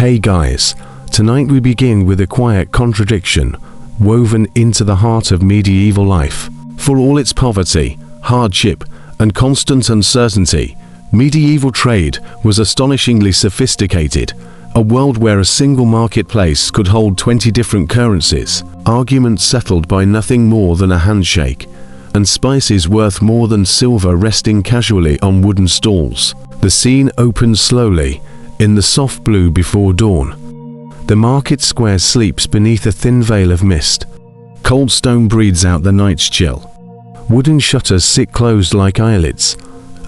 Hey guys, tonight we begin with a quiet contradiction woven into the heart of medieval life. For all its poverty, hardship, and constant uncertainty, medieval trade was astonishingly sophisticated, a world where a single marketplace could hold 20 different currencies, arguments settled by nothing more than a handshake, and spices worth more than silver resting casually on wooden stalls. The scene opens slowly, in the soft blue before dawn. The market square sleeps beneath a thin veil of mist. Cold stone breathes out the night's chill. Wooden shutters sit closed like eyelids,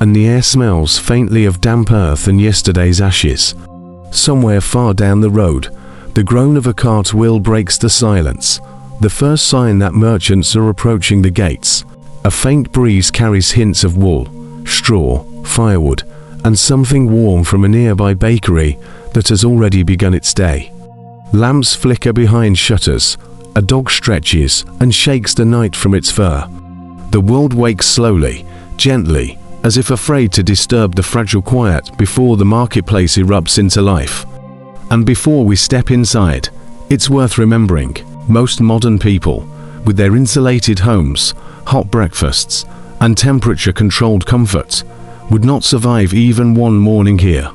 and the air smells faintly of damp earth and yesterday's ashes. Somewhere far down the road, the groan of a cart wheel breaks the silence, the first sign that merchants are approaching the gates. A faint breeze carries hints of wool, straw, firewood, and something warm from a nearby bakery that has already begun its day. Lamps flicker behind shutters, a dog stretches and shakes the night from its fur. The world wakes slowly, gently, as if afraid to disturb the fragile quiet before the marketplace erupts into life. And before we step inside, it's worth remembering, most modern people, with their insulated homes, hot breakfasts, and temperature-controlled comforts, would not survive even one morning here.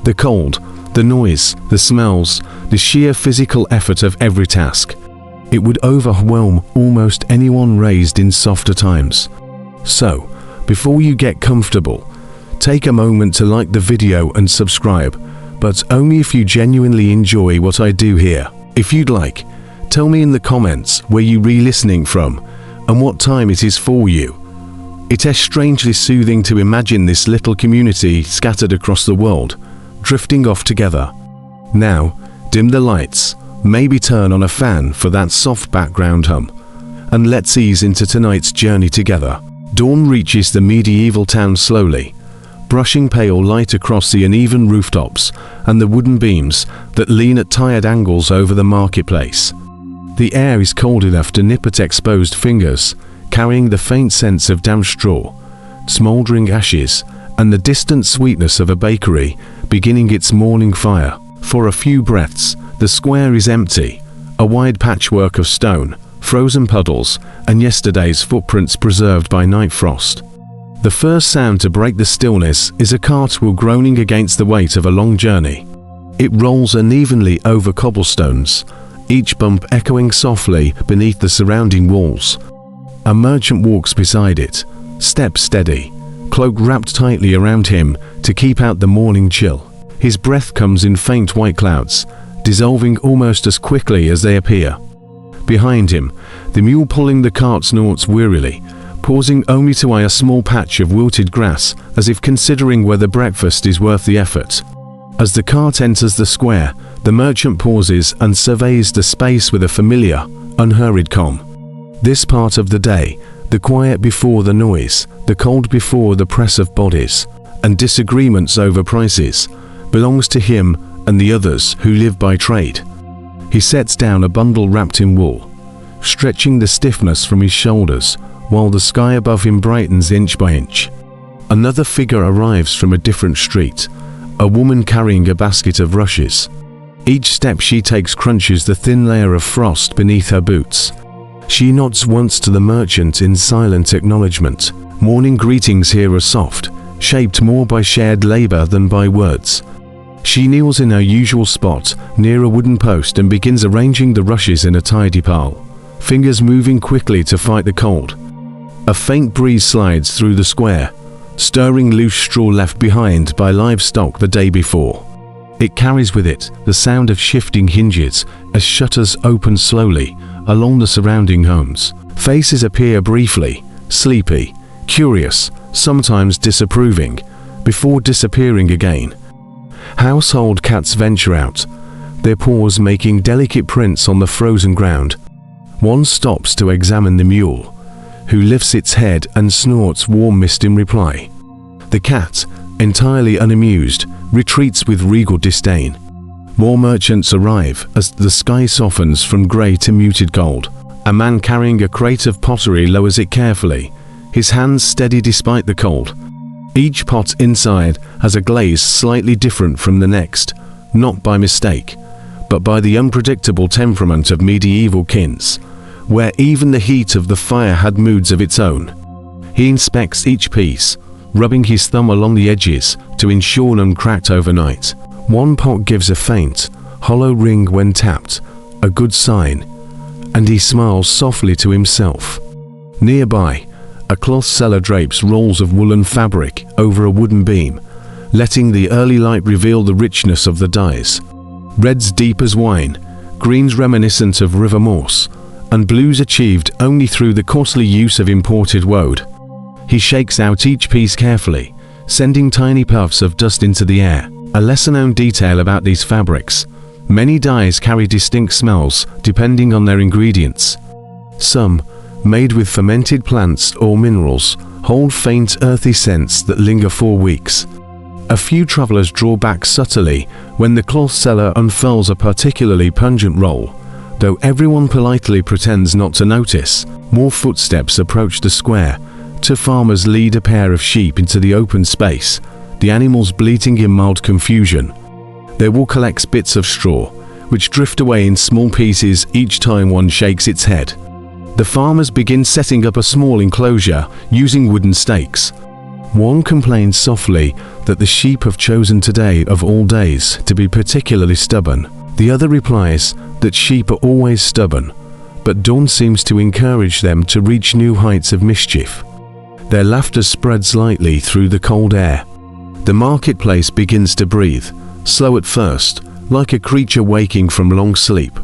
The cold, the noise, the smells, the sheer physical effort of every task. It would overwhelm almost anyone raised in softer times. So, before you get comfortable, take a moment to like the video and subscribe, but only if you genuinely enjoy what I do here. If you'd like, tell me in the comments where you re-listening from and what time it is for you. It is strangely soothing to imagine this little community scattered across the world, drifting off together. Now, dim the lights, maybe turn on a fan for that soft background hum, and let's ease into tonight's journey together. Dawn reaches the medieval town slowly, brushing pale light across the uneven rooftops and the wooden beams that lean at tired angles over the marketplace. The air is cold enough to nip at exposed fingers, carrying the faint sense of damp straw, smouldering ashes, and the distant sweetness of a bakery beginning its morning fire. For a few breaths, the square is empty, a wide patchwork of stone, frozen puddles, and yesterday's footprints preserved by night frost. The first sound to break the stillness is a cart wheel groaning against the weight of a long journey. It rolls unevenly over cobblestones, each bump echoing softly beneath the surrounding walls. A merchant walks beside it, step steady, cloak wrapped tightly around him to keep out the morning chill. His breath comes in faint white clouds, dissolving almost as quickly as they appear. Behind him, the mule pulling the cart snorts wearily, pausing only to eye a small patch of wilted grass as if considering whether breakfast is worth the effort. As the cart enters the square, the merchant pauses and surveys the space with a familiar, unhurried calm. This part of the day, the quiet before the noise, the cold before the press of bodies, and disagreements over prices, belongs to him and the others who live by trade. He sets down a bundle wrapped in wool, stretching the stiffness from his shoulders, while the sky above him brightens inch by inch. Another figure arrives from a different street, a woman carrying a basket of rushes. Each step she takes crunches the thin layer of frost beneath her boots. She nods once to the merchant in silent acknowledgement. Morning greetings here are soft, shaped more by shared labor than by words. She kneels in her usual spot, near a wooden post, and begins arranging the rushes in a tidy pile, fingers moving quickly to fight the cold. A faint breeze slides through the square, stirring loose straw left behind by livestock the day before. It carries with it the sound of shifting hinges as shutters open slowly along the surrounding homes. Faces appear briefly, sleepy, curious, sometimes disapproving, before disappearing again. Household cats venture out, their paws making delicate prints on the frozen ground. One stops to examine the mule, who lifts its head and snorts warm mist in reply. The cat, entirely unamused, retreats with regal disdain. More merchants arrive as the sky softens from grey to muted gold. A man carrying a crate of pottery lowers it carefully, his hands steady despite the cold. Each pot inside has a glaze slightly different from the next, not by mistake, but by the unpredictable temperament of medieval kins, where even the heat of the fire had moods of its own. He inspects each piece, rubbing his thumb along the edges to ensure none cracked overnight. One pot gives a faint, hollow ring when tapped, a good sign, and he smiles softly to himself. Nearby, a cloth seller drapes rolls of woolen fabric over a wooden beam, letting the early light reveal the richness of the dyes. Reds deep as wine, greens reminiscent of river moss, and blues achieved only through the costly use of imported woad. He shakes out each piece carefully, sending tiny puffs of dust into the air. A lesser-known detail about these fabrics: many dyes carry distinct smells depending on their ingredients. Some, made with fermented plants or minerals, hold faint earthy scents that linger for weeks. A few travelers draw back subtly when the cloth seller unfurls a particularly pungent roll, though everyone politely pretends not to notice. More footsteps approach the square. Two farmers lead a pair of sheep into the open space, the animals bleating in mild confusion. Their wool collects bits of straw, which drift away in small pieces each time one shakes its head. The farmers begin setting up a small enclosure using wooden stakes. One complains softly that the sheep have chosen today of all days to be particularly stubborn. The other replies that sheep are always stubborn, but dawn seems to encourage them to reach new heights of mischief. Their laughter spreads lightly through the cold air. The marketplace begins to breathe, slow at first, like a creature waking from long sleep.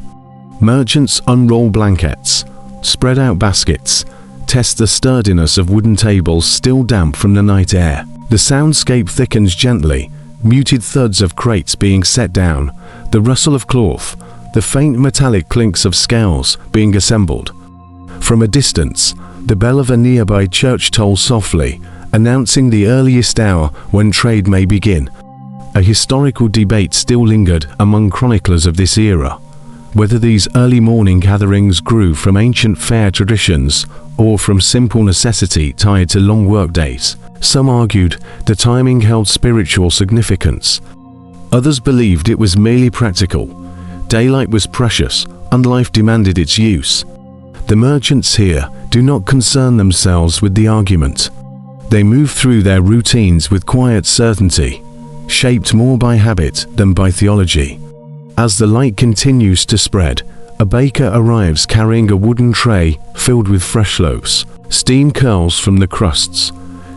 Merchants unroll blankets, spread out baskets, test the sturdiness of wooden tables still damp from the night air. The soundscape thickens gently, muted thuds of crates being set down, the rustle of cloth, the faint metallic clinks of scales being assembled. From a distance, the bell of a nearby church tolls softly, announcing the earliest hour when trade may begin. A historical debate still lingered among chroniclers of this era, whether these early morning gatherings grew from ancient fair traditions or from simple necessity tied to long work days. Some argued the timing held spiritual significance. Others believed it was merely practical. Daylight was precious, and life demanded its use. The merchants here do not concern themselves with the argument. They move through their routines with quiet certainty, shaped more by habit than by theology. As the light continues to spread, a baker arrives carrying a wooden tray filled with fresh loaves. Steam curls from the crusts,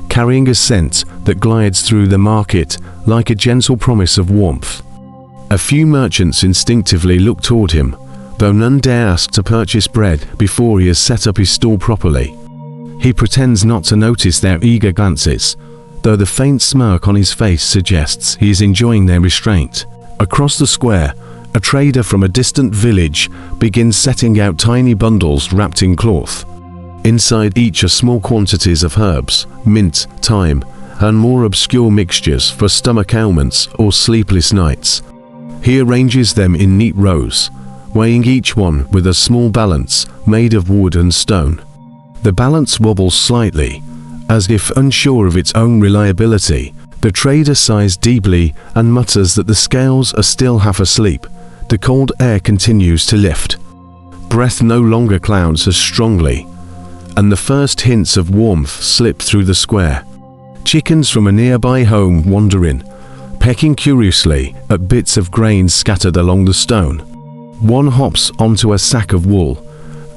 carrying a scent that glides through the market like a gentle promise of warmth. A few merchants instinctively look toward him, though none dare ask to purchase bread before he has set up his stall properly. He pretends not to notice their eager glances, though the faint smirk on his face suggests he is enjoying their restraint. Across the square, a trader from a distant village begins setting out tiny bundles wrapped in cloth. Inside each are small quantities of herbs, mint, thyme, and more obscure mixtures for stomach ailments or sleepless nights. He arranges them in neat rows, weighing each one with a small balance made of wood and stone. The balance wobbles slightly, as if unsure of its own reliability. The trader sighs deeply and mutters that the scales are still half asleep. The cold air continues to lift. Breath no longer clouds as strongly, and the first hints of warmth slip through the square. Chickens from a nearby home wander in, pecking curiously at bits of grain scattered along the stone. One hops onto a sack of wool,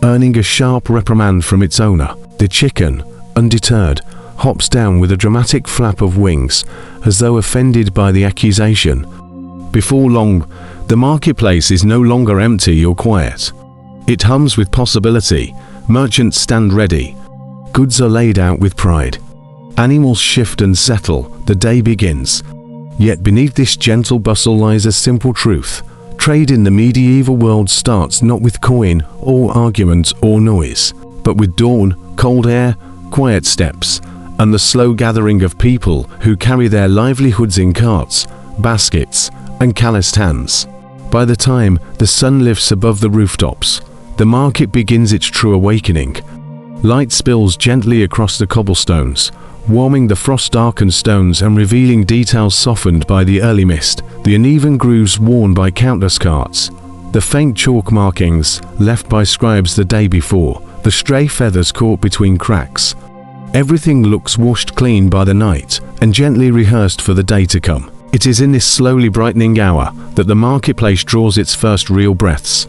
earning a sharp reprimand from its owner. The chicken, undeterred, hops down with a dramatic flap of wings, as though offended by the accusation. Before long, the marketplace is no longer empty or quiet. It hums with possibility. Merchants stand ready. Goods are laid out with pride. Animals shift and settle. The day begins. Yet beneath this gentle bustle lies a simple truth. Trade in the medieval world starts not with coin or argument or noise, but with dawn, cold air, quiet steps, and the slow gathering of people who carry their livelihoods in carts, baskets, and calloused hands. By the time the sun lifts above the rooftops, the market begins its true awakening. Light spills gently across the cobblestones, warming the frost-darkened stones and revealing details softened by the early mist, the uneven grooves worn by countless carts, the faint chalk markings left by scribes the day before, the stray feathers caught between cracks. Everything looks washed clean by the night and gently rehearsed for the day to come. It is in this slowly brightening hour that the marketplace draws its first real breaths.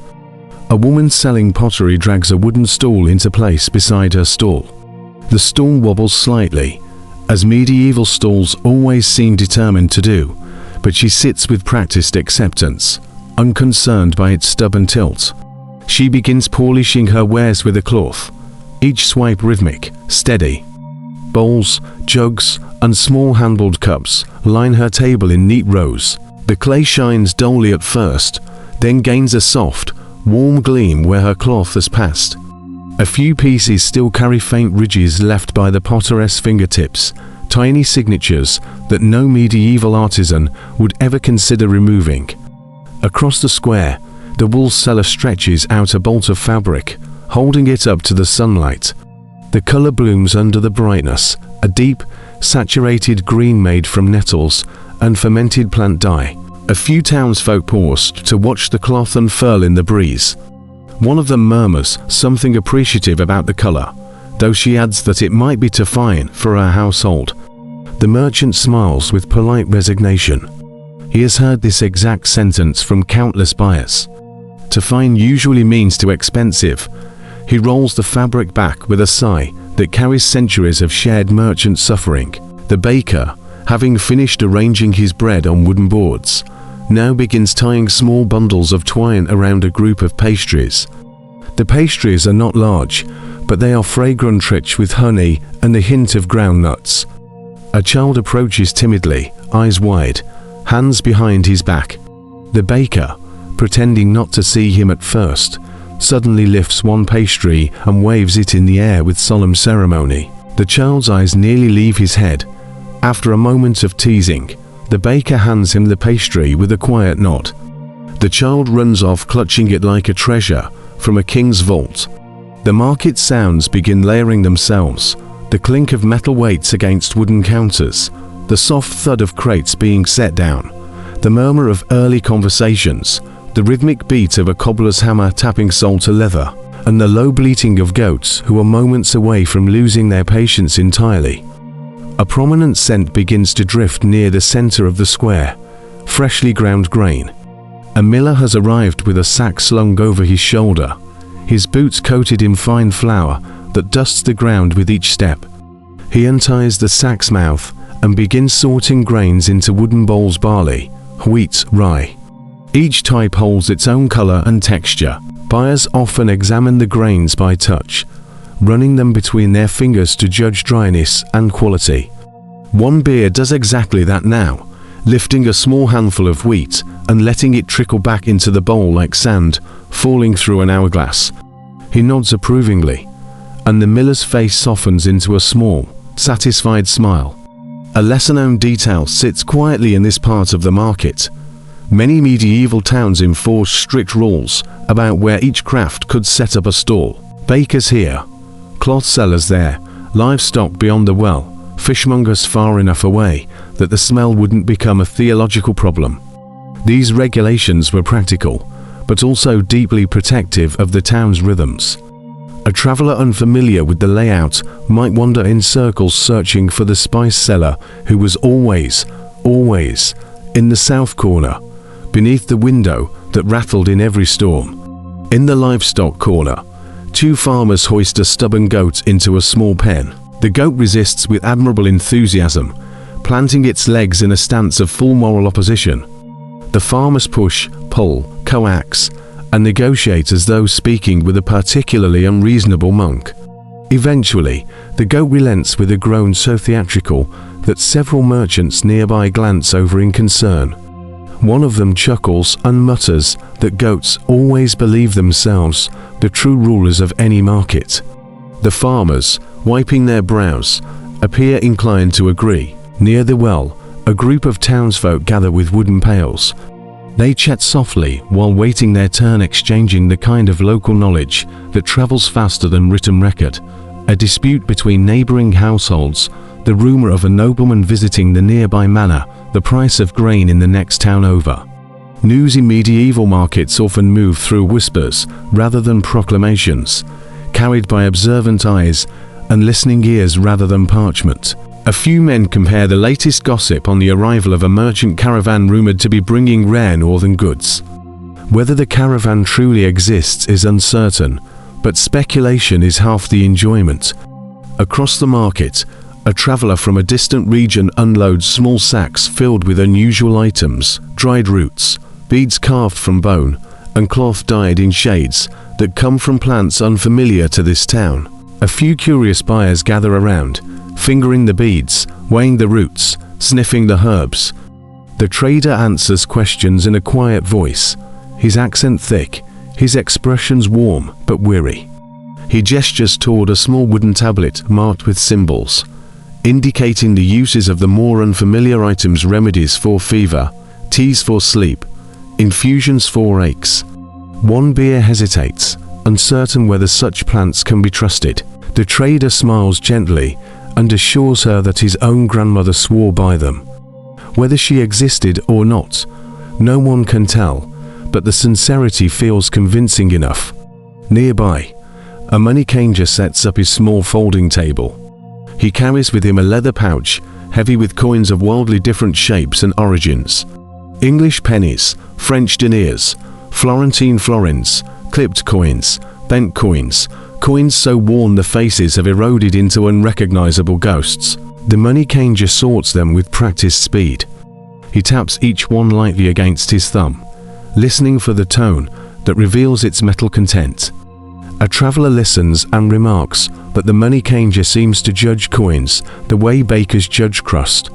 A woman selling pottery drags a wooden stool into place beside her stall. The stool wobbles slightly, as medieval stalls always seem determined to do, but she sits with practiced acceptance, unconcerned by its stubborn tilt. She begins polishing her wares with a cloth, each swipe rhythmic, steady. Bowls, jugs, and small handled cups line her table in neat rows. The clay shines dully at first, then gains a soft, warm gleam where her cloth has passed. A few pieces still carry faint ridges left by the potter's fingertips, tiny signatures that no medieval artisan would ever consider removing. Across the square, the wool seller stretches out a bolt of fabric, holding it up to the sunlight. The color blooms under the brightness, a deep, saturated green made from nettles and fermented plant dye. A few townsfolk paused to watch the cloth unfurl in the breeze. One of them murmurs something appreciative about the color, though she adds that it might be too fine for her household. The merchant smiles with polite resignation. He has heard this exact sentence from countless buyers. Too fine usually means too expensive. He rolls the fabric back with a sigh that carries centuries of shared merchant suffering. The baker, having finished arranging his bread on wooden boards, now begins tying small bundles of twine around a group of pastries. The pastries are not large, but they are fragrant, rich with honey and a hint of ground nuts. A child approaches timidly, eyes wide, hands behind his back. The baker, pretending not to see him at first, suddenly lifts one pastry and waves it in the air with solemn ceremony. The child's eyes nearly leave his head. After a moment of teasing, the baker hands him the pastry with a quiet nod. The child runs off clutching it like a treasure from a king's vault. The market sounds begin layering themselves, the clink of metal weights against wooden counters, the soft thud of crates being set down, the murmur of early conversations, the rhythmic beat of a cobbler's hammer tapping sole to leather, and the low bleating of goats who are moments away from losing their patience entirely. A prominent scent begins to drift near the center of the square, freshly ground grain. A miller has arrived with a sack slung over his shoulder, his boots coated in fine flour that dusts the ground with each step. He unties the sack's mouth and begins sorting grains into wooden bowls: barley, wheat, rye. Each type holds its own color and texture. Buyers often examine the grains by touch, running them between their fingers to judge dryness and quality. One buyer does exactly that now, lifting a small handful of wheat and letting it trickle back into the bowl like sand falling through an hourglass. He nods approvingly, and the miller's face softens into a small, satisfied smile. A lesser-known detail sits quietly in this part of the market. Many medieval towns enforce strict rules about where each craft could set up a stall. Bakers here, cloth sellers there, livestock beyond the well, fishmongers far enough away that the smell wouldn't become a theological problem. These regulations were practical, but also deeply protective of the town's rhythms. A traveler unfamiliar with the layout might wander in circles searching for the spice seller who was always in the south corner, beneath the window that rattled in every storm. In the livestock corner, two farmers hoist a stubborn goat into a small pen. The goat resists with admirable enthusiasm, planting its legs in a stance of full moral opposition. The farmers push, pull, coax, and negotiate as though speaking with a particularly unreasonable monk. Eventually, the goat relents with a groan so theatrical that several merchants nearby glance over in concern. One of them chuckles and mutters that goats always believe themselves the true rulers of any market. The farmers, wiping their brows, appear inclined to agree. Near the well, a group of townsfolk gather with wooden pails. They chat softly while waiting their turn, exchanging the kind of local knowledge that travels faster than written record. A dispute between neighboring households the rumor of a nobleman visiting the nearby manor, the price of grain in the next town over. News in medieval markets often moved through whispers rather than proclamations, carried by observant eyes and listening ears rather than parchment. A few men compare the latest gossip on the arrival of a merchant caravan rumored to be bringing rare northern goods. Whether the caravan truly exists is uncertain, but speculation is half the enjoyment. Across the market, a traveler from a distant region unloads small sacks filled with unusual items, dried roots, beads carved from bone, and cloth dyed in shades that come from plants unfamiliar to this town. A few curious buyers gather around, fingering the beads, weighing the roots, sniffing the herbs. The trader answers questions in a quiet voice, his accent thick, his expressions warm but weary. He gestures toward a small wooden tablet marked with symbols, indicating the uses of the more unfamiliar items: remedies for fever, teas for sleep, infusions for aches. One bear hesitates, uncertain whether such plants can be trusted. The trader smiles gently and assures her that his own grandmother swore by them. Whether she existed or not, no one can tell, but the sincerity feels convincing enough. Nearby, a money changer sets up his small folding table. He carries with him a leather pouch, heavy with coins of wildly different shapes and origins. English pennies, French deniers, Florentine florins, clipped coins, bent coins, coins so worn the faces have eroded into unrecognizable ghosts. The money changer sorts them with practiced speed. He taps each one lightly against his thumb, listening for the tone that reveals its metal content. A traveler listens and remarks that the money changer seems to judge coins the way bakers judge crust.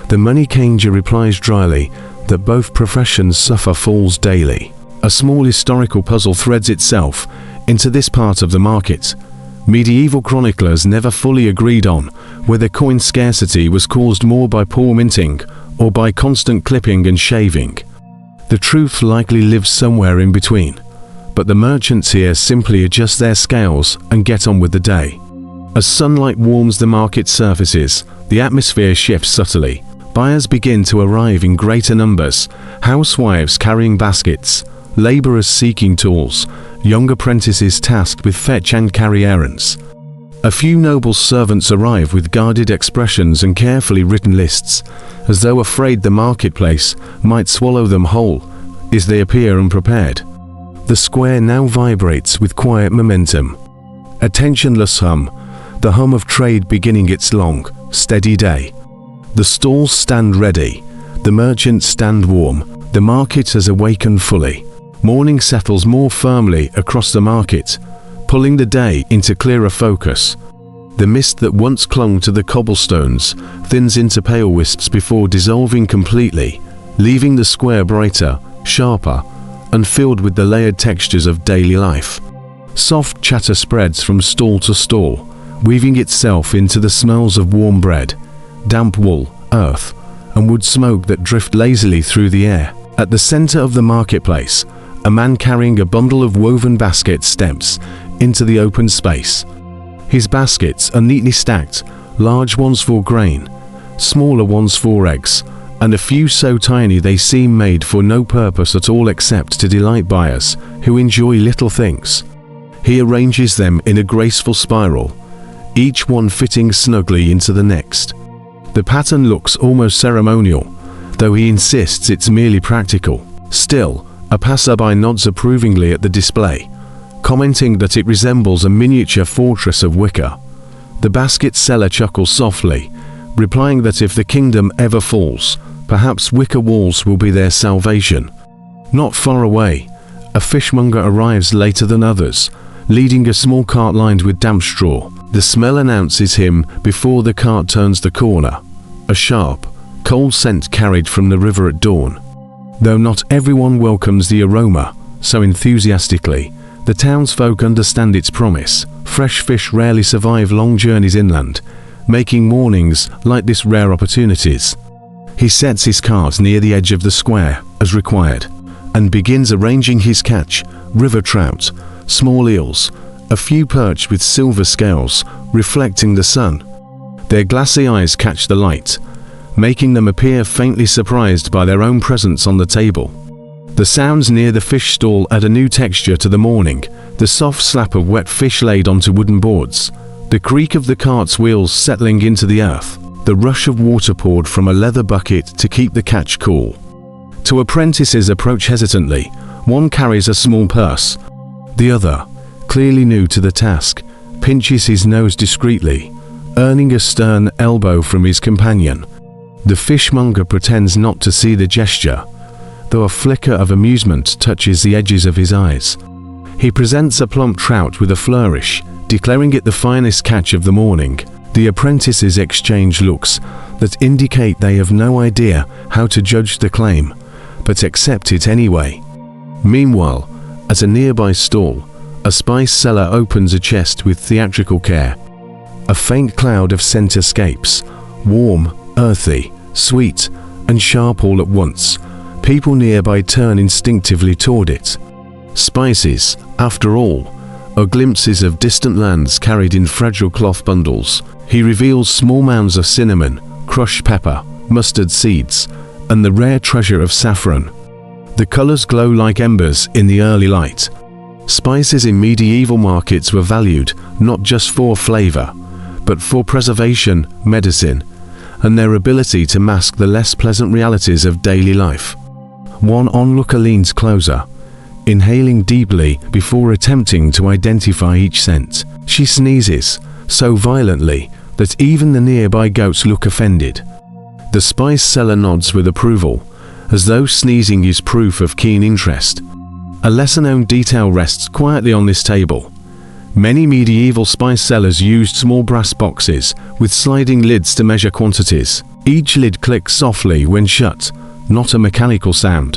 The money changer replies dryly that both professions suffer falls daily. A small historical puzzle threads itself into this part of the market. Medieval chroniclers never fully agreed on whether coin scarcity was caused more by poor minting or by constant clipping and shaving. The truth likely lives somewhere in between, but the merchants here simply adjust their scales and get on with the day. As sunlight warms the market surfaces, the atmosphere shifts subtly. Buyers begin to arrive in greater numbers, housewives carrying baskets, laborers seeking tools, young apprentices tasked with fetch and carry errands. A few noble servants arrive with guarded expressions and carefully written lists, as though afraid the marketplace might swallow them whole as they appear unprepared. The square now vibrates with quiet momentum. A tensionless hum, the hum of trade beginning its long, steady day. The stalls stand ready, the merchants stand warm, the market has awakened fully. Morning settles more firmly across the market, pulling the day into clearer focus. The mist that once clung to the cobblestones thins into pale wisps before dissolving completely, leaving the square brighter, sharper, and filled with the layered textures of daily life. Soft chatter spreads from stall to stall, weaving itself into the smells of warm bread, damp wool, earth, and wood smoke that drift lazily through the air. At the center of the marketplace, a man carrying a bundle of woven baskets steps into the open space. His baskets are neatly stacked, large ones for grain, smaller ones for eggs, and a few so tiny they seem made for no purpose at all except to delight buyers who enjoy little things. He arranges them in a graceful spiral, each one fitting snugly into the next. The pattern looks almost ceremonial, though he insists it's merely practical. Still, a passerby nods approvingly at the display, commenting that it resembles a miniature fortress of wicker. The basket seller chuckles softly, replying that if the kingdom ever falls, perhaps wicker walls will be their salvation. Not far away, a fishmonger arrives later than others, leading a small cart lined with damp straw. The smell announces him before the cart turns the corner, a sharp, cold scent carried from the river at dawn. Though not everyone welcomes the aroma so enthusiastically, the townsfolk understand its promise. Fresh fish rarely survive long journeys inland, making mornings like this rare opportunities. He sets his cart near the edge of the square, as required, and begins arranging his catch: river trout, small eels, a few perch with silver scales reflecting the sun. Their glassy eyes catch the light, making them appear faintly surprised by their own presence on the table. The sounds near the fish stall add a new texture to the morning, the soft slap of wet fish laid onto wooden boards, the creak of the cart's wheels settling into the earth, the rush of water poured from a leather bucket to keep the catch cool. Two apprentices approach hesitantly. One carries a small purse. The other, clearly new to the task, pinches his nose discreetly, earning a stern elbow from his companion. The fishmonger pretends not to see the gesture, though a flicker of amusement touches the edges of his eyes. He presents a plump trout with a flourish, declaring it the finest catch of the morning. The apprentices exchange looks that indicate they have no idea how to judge the claim, but accept it anyway. Meanwhile, at a nearby stall, a spice seller opens a chest with theatrical care. A faint cloud of scent escapes, warm, earthy, sweet, and sharp all at once. People nearby turn instinctively toward it. Spices, after all, are glimpses of distant lands carried in fragile cloth bundles. He reveals small mounds of cinnamon, crushed pepper, mustard seeds, and the rare treasure of saffron. The colors glow like embers in the early light. Spices in medieval markets were valued not just for flavor, but for preservation, medicine, and their ability to mask the less pleasant realities of daily life. One onlooker leans closer, inhaling deeply before attempting to identify each scent. She sneezes, so violently that even the nearby goats look offended. The spice seller nods with approval, as though sneezing is proof of keen interest. A lesser-known detail rests quietly on this table. Many medieval spice sellers used small brass boxes with sliding lids to measure quantities. Each lid clicks softly when shut, not a mechanical sound,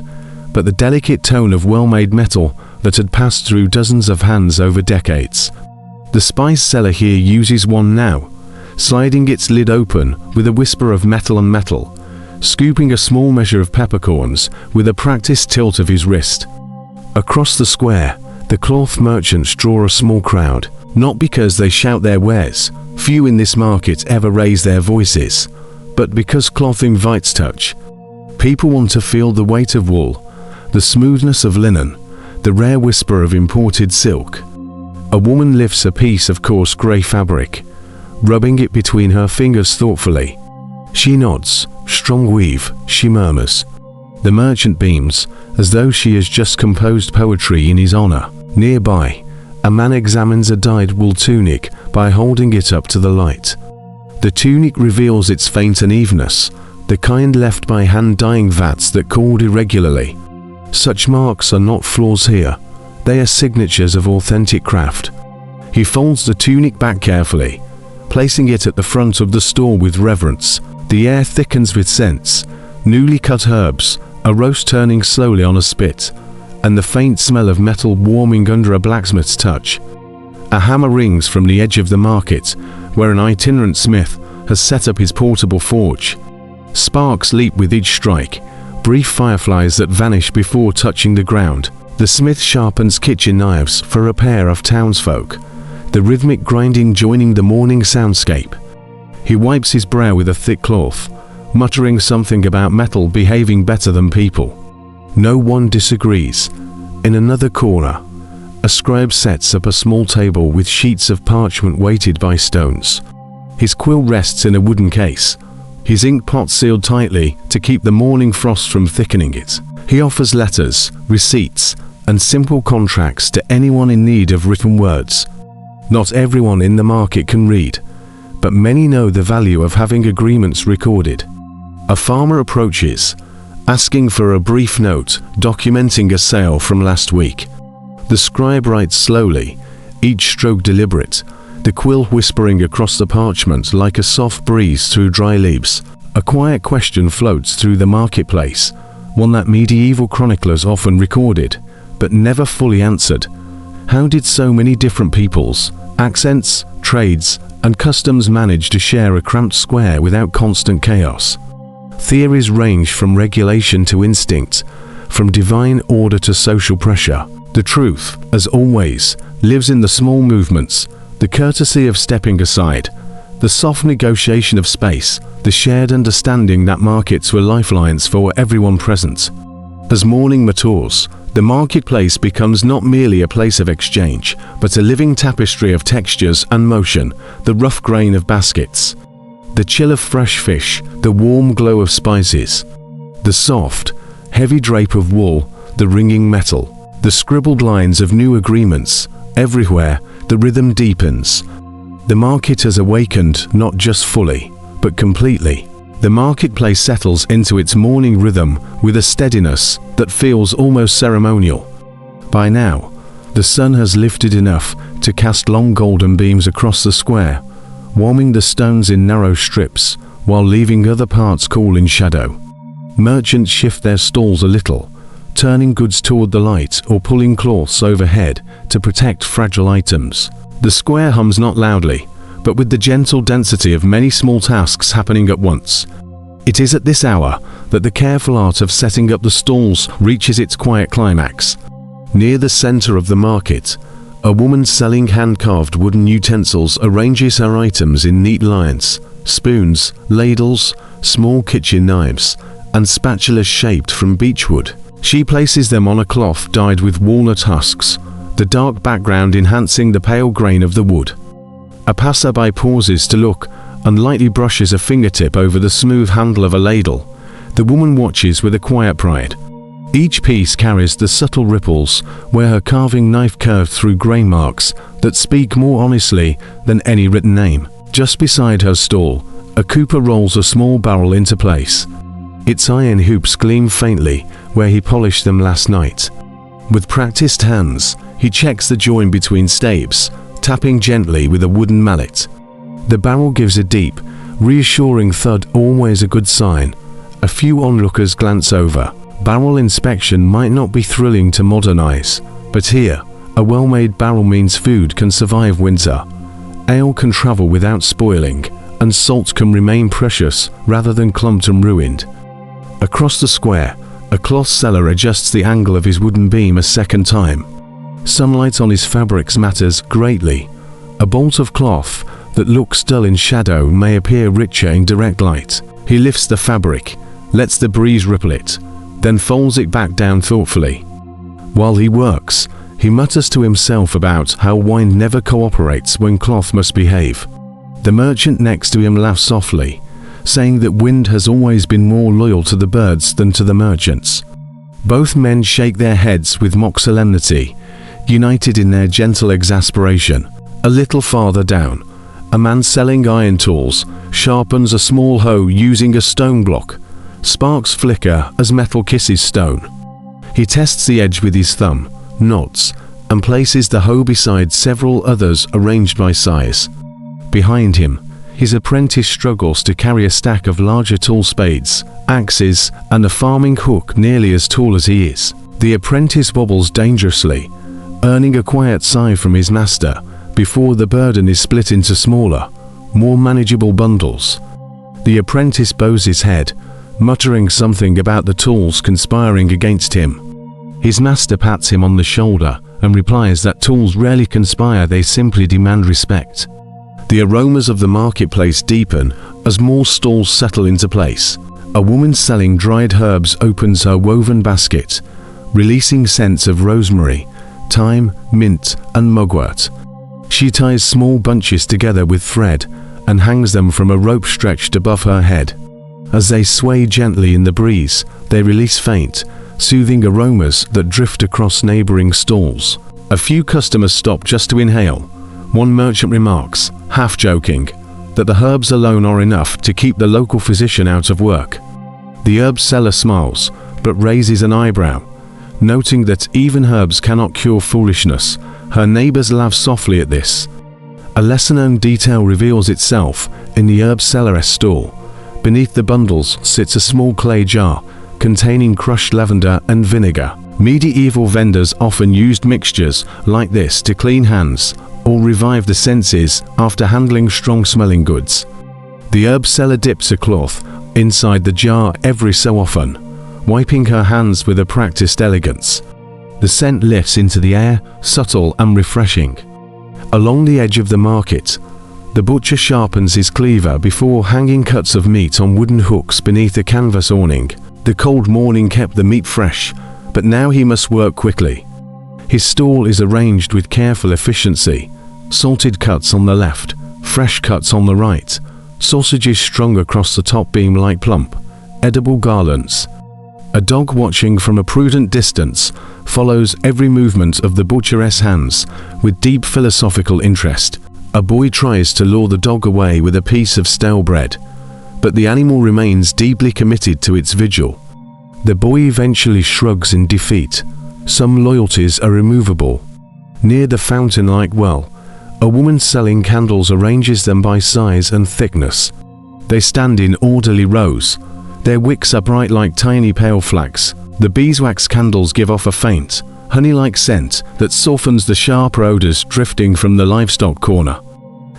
but the delicate tone of well-made metal that had passed through dozens of hands over decades. The spice seller here uses one now, sliding its lid open with a whisper of metal on metal, scooping a small measure of peppercorns with a practiced tilt of his wrist. Across the square, the cloth merchants draw a small crowd, not because they shout their wares, few in this market ever raise their voices, but because cloth invites touch. People want to feel the weight of wool, the smoothness of linen, the rare whisper of imported silk. A woman lifts a piece of coarse grey fabric, rubbing it between her fingers thoughtfully. She nods. "Strong weave," she murmurs. The merchant beams, as though she has just composed poetry in his honor. Nearby, a man examines a dyed wool tunic by holding it up to the light. The tunic reveals its faint unevenness, the kind left by hand-dyeing vats that cooled irregularly. Such marks are not flaws here, they are signatures of authentic craft. He folds the tunic back carefully, placing it at the front of the store with reverence. The air thickens with scents, newly cut herbs, a roast turning slowly on a spit, and the faint smell of metal warming under a blacksmith's touch. A hammer rings from the edge of the market, where an itinerant smith has set up his portable forge. Sparks leap with each strike, brief fireflies that vanish before touching the ground. The smith sharpens kitchen knives for a pair of townsfolk, the rhythmic grinding joining the morning soundscape. He wipes his brow with a thick cloth, muttering something about metal behaving better than people. No one disagrees. In another corner, a scribe sets up a small table with sheets of parchment weighted by stones. His quill rests in a wooden case, his ink pot sealed tightly to keep the morning frost from thickening it. He offers letters, receipts, and simple contracts to anyone in need of written words. Not everyone in the market can read, but many know the value of having agreements recorded. A farmer approaches, asking for a brief note documenting a sale from last week. The scribe writes slowly, each stroke deliberate, the quill whispering across the parchment like a soft breeze through dry leaves. A quiet question floats through the marketplace, one that medieval chroniclers often recorded, but never fully answered. How did so many different peoples, accents, trades, and customs manage to share a cramped square without constant chaos? Theories range from regulation to instinct, from divine order to social pressure. The truth, as always, lives in the small movements, the courtesy of stepping aside, The soft negotiation of space, the shared understanding that markets were lifelines for everyone present. As morning matures, the marketplace becomes not merely a place of exchange, but a living tapestry of textures and motion, the rough grain of baskets, the chill of fresh fish, the warm glow of spices, the soft, heavy drape of wool, the ringing metal, the scribbled lines of new agreements. Everywhere, the rhythm deepens. The market has awakened not just fully, but completely. The marketplace settles into its morning rhythm with a steadiness that feels almost ceremonial. By now, the sun has lifted enough to cast long golden beams across the square, warming the stones in narrow strips while leaving other parts cool in shadow. Merchants shift their stalls a little, turning goods toward the light or pulling cloths overhead to protect fragile items. The square hums not loudly, but with the gentle density of many small tasks happening at once. It is at this hour that the careful art of setting up the stalls reaches its quiet climax. Near the center of the market, a woman selling hand-carved wooden utensils arranges her items in neat lines: spoons, ladles, small kitchen knives, and spatulas shaped from beechwood. She places them on a cloth dyed with walnut husks, the dark background enhancing the pale grain of the wood. A passerby pauses to look and lightly brushes a fingertip over the smooth handle of a ladle. The woman watches with a quiet pride. Each piece carries the subtle ripples where her carving knife curved through grain marks that speak more honestly than any written name. Just beside her stall, a cooper rolls a small barrel into place. Its iron hoops gleam faintly where he polished them last night. With practiced hands, he checks the join between staves, tapping gently with a wooden mallet. The barrel gives a deep, reassuring thud, always a good sign. A few onlookers glance over. Barrel inspection might not be thrilling to modern eyes, but here, a well-made barrel means food can survive winter. Ale can travel without spoiling, and salt can remain precious rather than clumped and ruined. Across the square, a cloth seller adjusts the angle of his wooden beam a second time. Sunlight on his fabrics matters greatly. A bolt of cloth that looks dull in shadow may appear richer in direct light. He lifts the fabric, lets the breeze ripple it, then folds it back down thoughtfully. While he works, he mutters to himself about how wind never cooperates when cloth must behave. The merchant next to him laughs softly, saying that wind has always been more loyal to the birds than to the merchants. Both men shake their heads with mock solemnity, united in their gentle exasperation. A little farther down, a man selling iron tools sharpens a small hoe using a stone block. Sparks flicker as metal kisses stone. He tests the edge with his thumb, nods, and places the hoe beside several others arranged by size. Behind him, his apprentice struggles to carry a stack of larger tool spades, axes, and a farming hook nearly as tall as he is. The apprentice wobbles dangerously, earning a quiet sigh from his master before the burden is split into smaller, more manageable bundles. The apprentice bows his head, muttering something about the tools conspiring against him. His master pats him on the shoulder and replies that tools rarely conspire, they simply demand respect. The aromas of the marketplace deepen as more stalls settle into place. A woman selling dried herbs opens her woven basket, releasing scents of rosemary, thyme, mint, and mugwort. She ties small bunches together with thread and hangs them from a rope stretched above her head. As they sway gently in the breeze, they release faint, soothing aromas that drift across neighboring stalls. A few customers stop just to inhale. One merchant remarks, half joking, that the herbs alone are enough to keep the local physician out of work. The herb seller smiles, but raises an eyebrow, noting that even herbs cannot cure foolishness. Her neighbors laugh softly at this. A lesser-known detail reveals itself in the herb seller's stall. Beneath the bundles sits a small clay jar containing crushed lavender and vinegar. Medieval vendors often used mixtures like this to clean hands or revive the senses after handling strong-smelling goods. The herb seller dips a cloth inside the jar every so often, wiping her hands with a practiced elegance. The scent lifts into the air, subtle and refreshing. Along the edge of the market, The butcher sharpens his cleaver before hanging cuts of meat on wooden hooks beneath a canvas awning. The cold morning kept the meat fresh, but now he must work quickly. His stall is arranged with careful efficiency. Salted cuts on the left, fresh cuts on the right, sausages strung across the top beam like plump, edible garlands. A dog watching from a prudent distance follows every movement of the butcher's hands with deep philosophical interest. A boy tries to lure the dog away with a piece of stale bread, but the animal remains deeply committed to its vigil. The boy eventually shrugs in defeat. Some loyalties are immovable. Near the fountain-like well, a woman selling candles arranges them by size and thickness. They stand in orderly rows. Their wicks are bright like tiny pale flax. The beeswax candles give off a faint, honey-like scent that softens the sharp odors drifting from the livestock corner.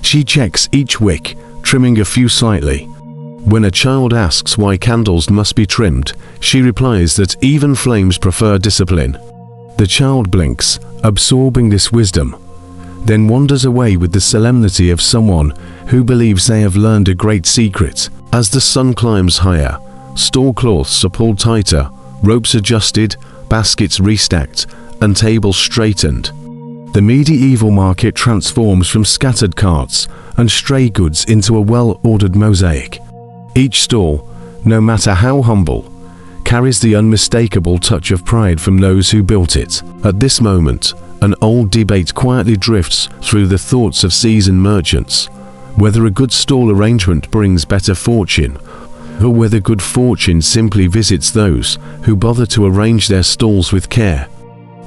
She checks each wick, trimming a few slightly. When a child asks why candles must be trimmed, she replies that even flames prefer discipline. The child blinks, absorbing this wisdom, then wanders away with the solemnity of someone who believes they have learned a great secret. As the sun climbs higher, store cloths are pulled tighter, ropes adjusted, baskets restacked, and tables straightened. The medieval market transforms from scattered carts and stray goods into a well-ordered mosaic. Each stall, no matter how humble, carries the unmistakable touch of pride from those who built it. At this moment, an old debate quietly drifts through the thoughts of seasoned merchants, whether a good stall arrangement brings better fortune, or whether good fortune simply visits those who bother to arrange their stalls with care.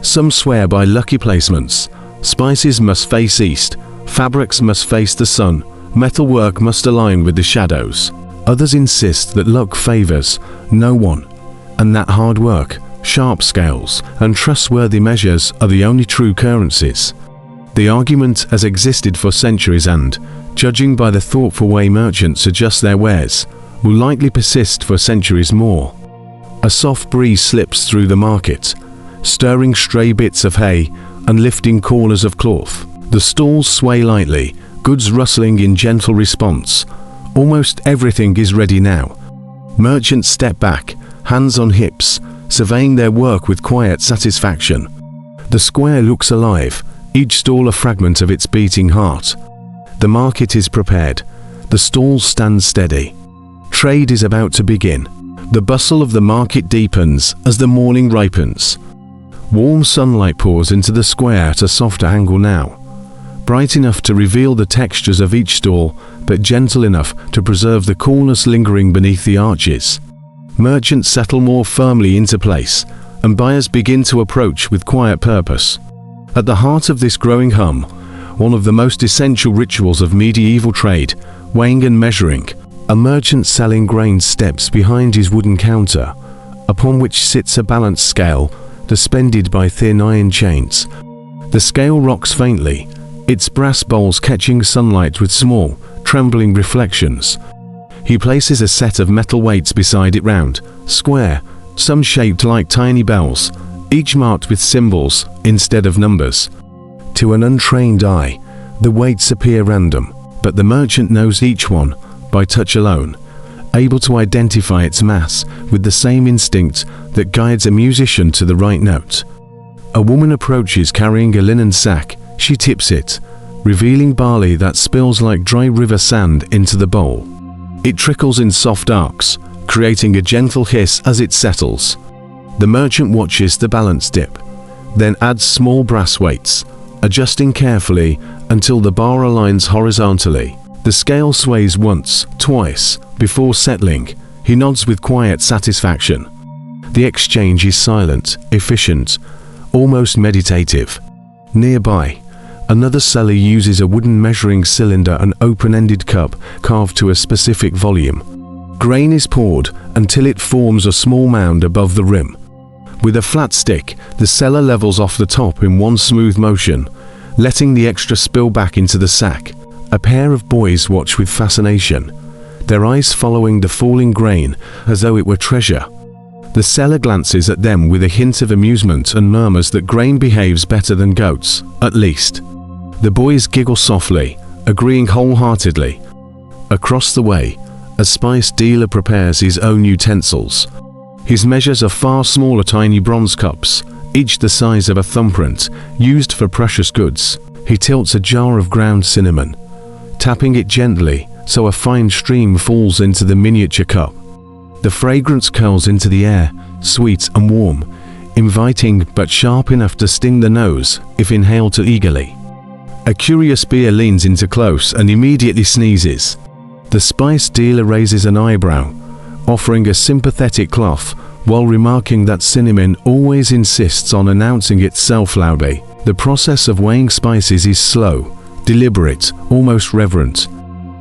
Some swear by lucky placements. Spices must face east, fabrics must face the sun, metalwork must align with the shadows. Others insist that luck favors no one, and that hard work, sharp scales, and trustworthy measures are the only true currencies. The argument has existed for centuries and, judging by the thoughtful way merchants adjust their wares, will likely persist for centuries more. A soft breeze slips through the market, stirring stray bits of hay and lifting corners of cloth. The stalls sway lightly, goods rustling in gentle response. Almost everything is ready now. Merchants step back, hands on hips, surveying their work with quiet satisfaction. The square looks alive, each stall a fragment of its beating heart. The market is prepared. The stalls stand steady. Trade is about to begin. The bustle of the market deepens as the morning ripens. Warm sunlight pours into the square at a softer angle now, bright enough to reveal the textures of each stall, but gentle enough to preserve the coolness lingering beneath the arches. Merchants settle more firmly into place, and buyers begin to approach with quiet purpose. At the heart of this growing hum, one of the most essential rituals of medieval trade, weighing and measuring. A merchant selling grain steps behind his wooden counter, upon which sits a balance scale, suspended by thin iron chains. The scale rocks faintly, its brass bowls catching sunlight with small, trembling reflections. He places a set of metal weights beside it, round, square, some shaped like tiny bells, each marked with symbols instead of numbers. To an untrained eye, the weights appear random, but the merchant knows each one by touch alone, able to identify its mass with the same instinct that guides a musician to the right note. A woman approaches carrying a linen sack. She tips it, revealing barley that spills like dry river sand into the bowl. It trickles in soft arcs, creating a gentle hiss as it settles. The merchant watches the balance dip, then adds small brass weights, adjusting carefully until the bar aligns horizontally. The scale sways once, twice, before settling. He nods with quiet satisfaction. The exchange is silent, efficient, almost meditative. Nearby, another seller uses a wooden measuring cylinder and open-ended cup carved to a specific volume. Grain is poured until it forms a small mound above the rim. With a flat stick, the seller levels off the top in one smooth motion, letting the extra spill back into the sack. A pair of boys watch with fascination, their eyes following the falling grain as though it were treasure. The seller glances at them with a hint of amusement and murmurs that grain behaves better than goats, at least. The boys giggle softly, agreeing wholeheartedly. Across the way, a spice dealer prepares his own utensils. His measures are far smaller, tiny bronze cups, each the size of a thumbprint, used for precious goods. He tilts a jar of ground cinnamon, tapping it gently so a fine stream falls into the miniature cup. The fragrance curls into the air, sweet and warm, inviting but sharp enough to sting the nose if inhaled too eagerly. A curious beer leans into close and immediately sneezes. The spice dealer raises an eyebrow, offering a sympathetic cough, while remarking that cinnamon always insists on announcing itself loudly. The process of weighing spices is slow, deliberate, almost reverent.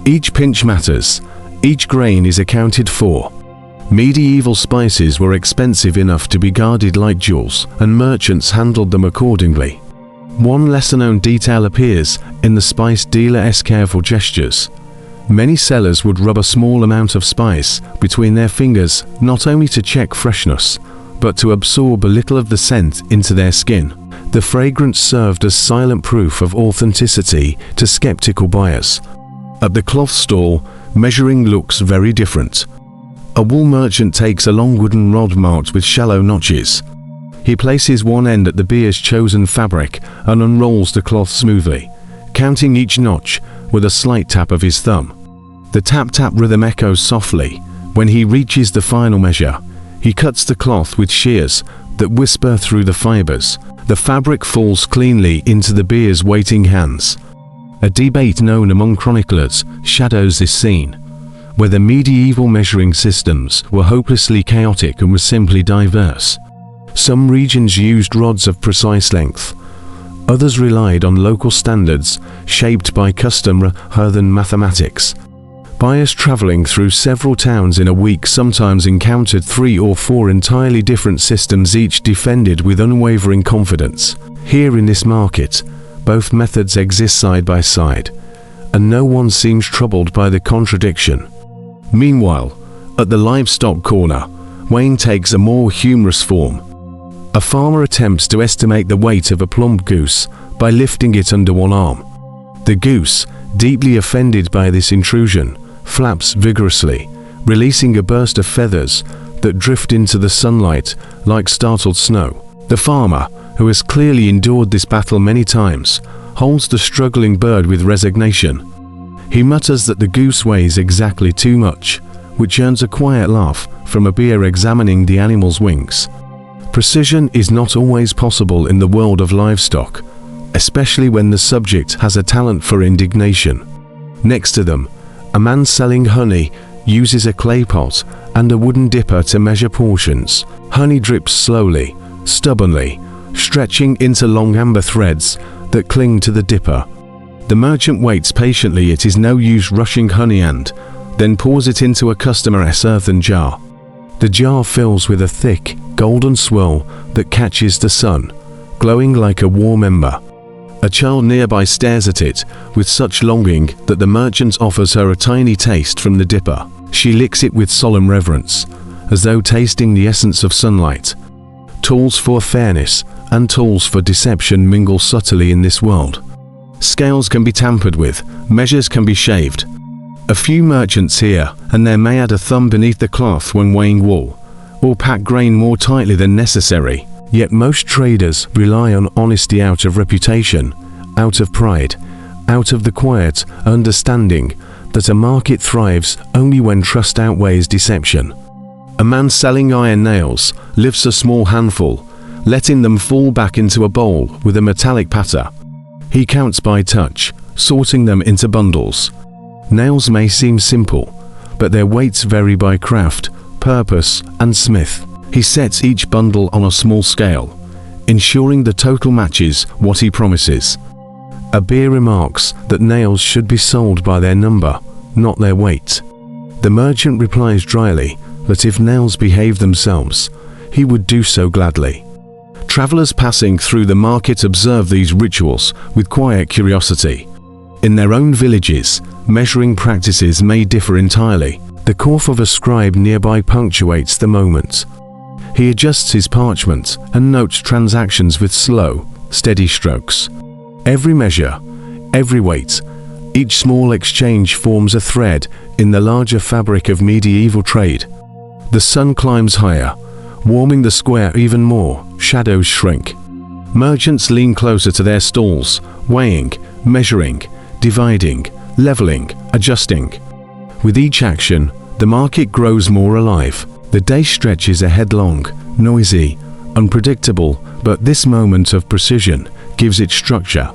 Each pinch matters, each grain is accounted for. Medieval spices were expensive enough to be guarded like jewels, and merchants handled them accordingly. One lesser-known detail appears in the spice dealer's careful gestures. Many sellers would rub a small amount of spice between their fingers, not only to check freshness, but to absorb a little of the scent into their skin. The fragrance served as silent proof of authenticity to skeptical buyers. At the cloth stall, measuring looks very different. A wool merchant takes a long wooden rod marked with shallow notches. He places one end at the beer's chosen fabric and unrolls the cloth smoothly, counting each notch with a slight tap of his thumb. The tap-tap rhythm echoes softly. When he reaches the final measure, he cuts the cloth with shears that whisper through the fibers. The fabric falls cleanly into the beer's waiting hands. A debate known among chroniclers shadows this scene, whether medieval measuring systems were hopelessly chaotic and were simply diverse. Some regions used rods of precise length. Others relied on local standards shaped by custom rather than mathematics. Buyers traveling through several towns in a week sometimes encountered 3 or 4 entirely different systems, each defended with unwavering confidence. Here in this market, both methods exist side by side, and no one seems troubled by the contradiction. Meanwhile, at the livestock corner, weighing takes a more humorous form. A farmer attempts to estimate the weight of a plump goose by lifting it under one arm. The goose, deeply offended by this intrusion, flaps vigorously, releasing a burst of feathers that drift into the sunlight like startled snow. The farmer, who has clearly endured this battle many times, holds the struggling bird with resignation. He mutters that the goose weighs exactly too much, which earns a quiet laugh from a bear examining the animal's wings. Precision is not always possible in the world of livestock, especially when the subject has a talent for indignation. Next to them, a man selling honey uses a clay pot and a wooden dipper to measure portions. Honey drips slowly, stubbornly, stretching into long amber threads that cling to the dipper. The merchant waits patiently. It is no use rushing honey and then pours it into a customer's earthen jar. The jar fills with a thick, golden swirl that catches the sun, glowing like a warm ember. A child nearby stares at it with such longing that the merchant offers her a tiny taste from the dipper. She licks it with solemn reverence, as though tasting the essence of sunlight. Tools for fairness and tools for deception mingle subtly in this world. Scales can be tampered with, measures can be shaved. A few merchants here and there may add a thumb beneath the cloth when weighing wool, or pack grain more tightly than necessary. Yet most traders rely on honesty out of reputation, out of pride, out of the quiet understanding that a market thrives only when trust outweighs deception. A man selling iron nails lifts a small handful, letting them fall back into a bowl with a metallic patter. He counts by touch, sorting them into bundles. Nails may seem simple, but their weights vary by craft, purpose, and smith. He sets each bundle on a small scale, ensuring the total matches what he promises. A bear remarks that nails should be sold by their number, not their weight. The merchant replies dryly that if nails behave themselves, he would do so gladly. Travelers passing through the market observe these rituals with quiet curiosity. In their own villages, measuring practices may differ entirely. The cough of a scribe nearby punctuates the moment. He adjusts his parchment and notes transactions with slow, steady strokes. Every measure, every weight, Each small exchange forms a thread in the larger fabric of medieval trade. The sun climbs higher, warming the square even more. Shadows shrink. Merchants lean closer to their stalls, weighing, measuring, dividing, leveling, adjusting. With each action, the market grows more alive. The day stretches ahead long, noisy, unpredictable, but this moment of precision gives it structure.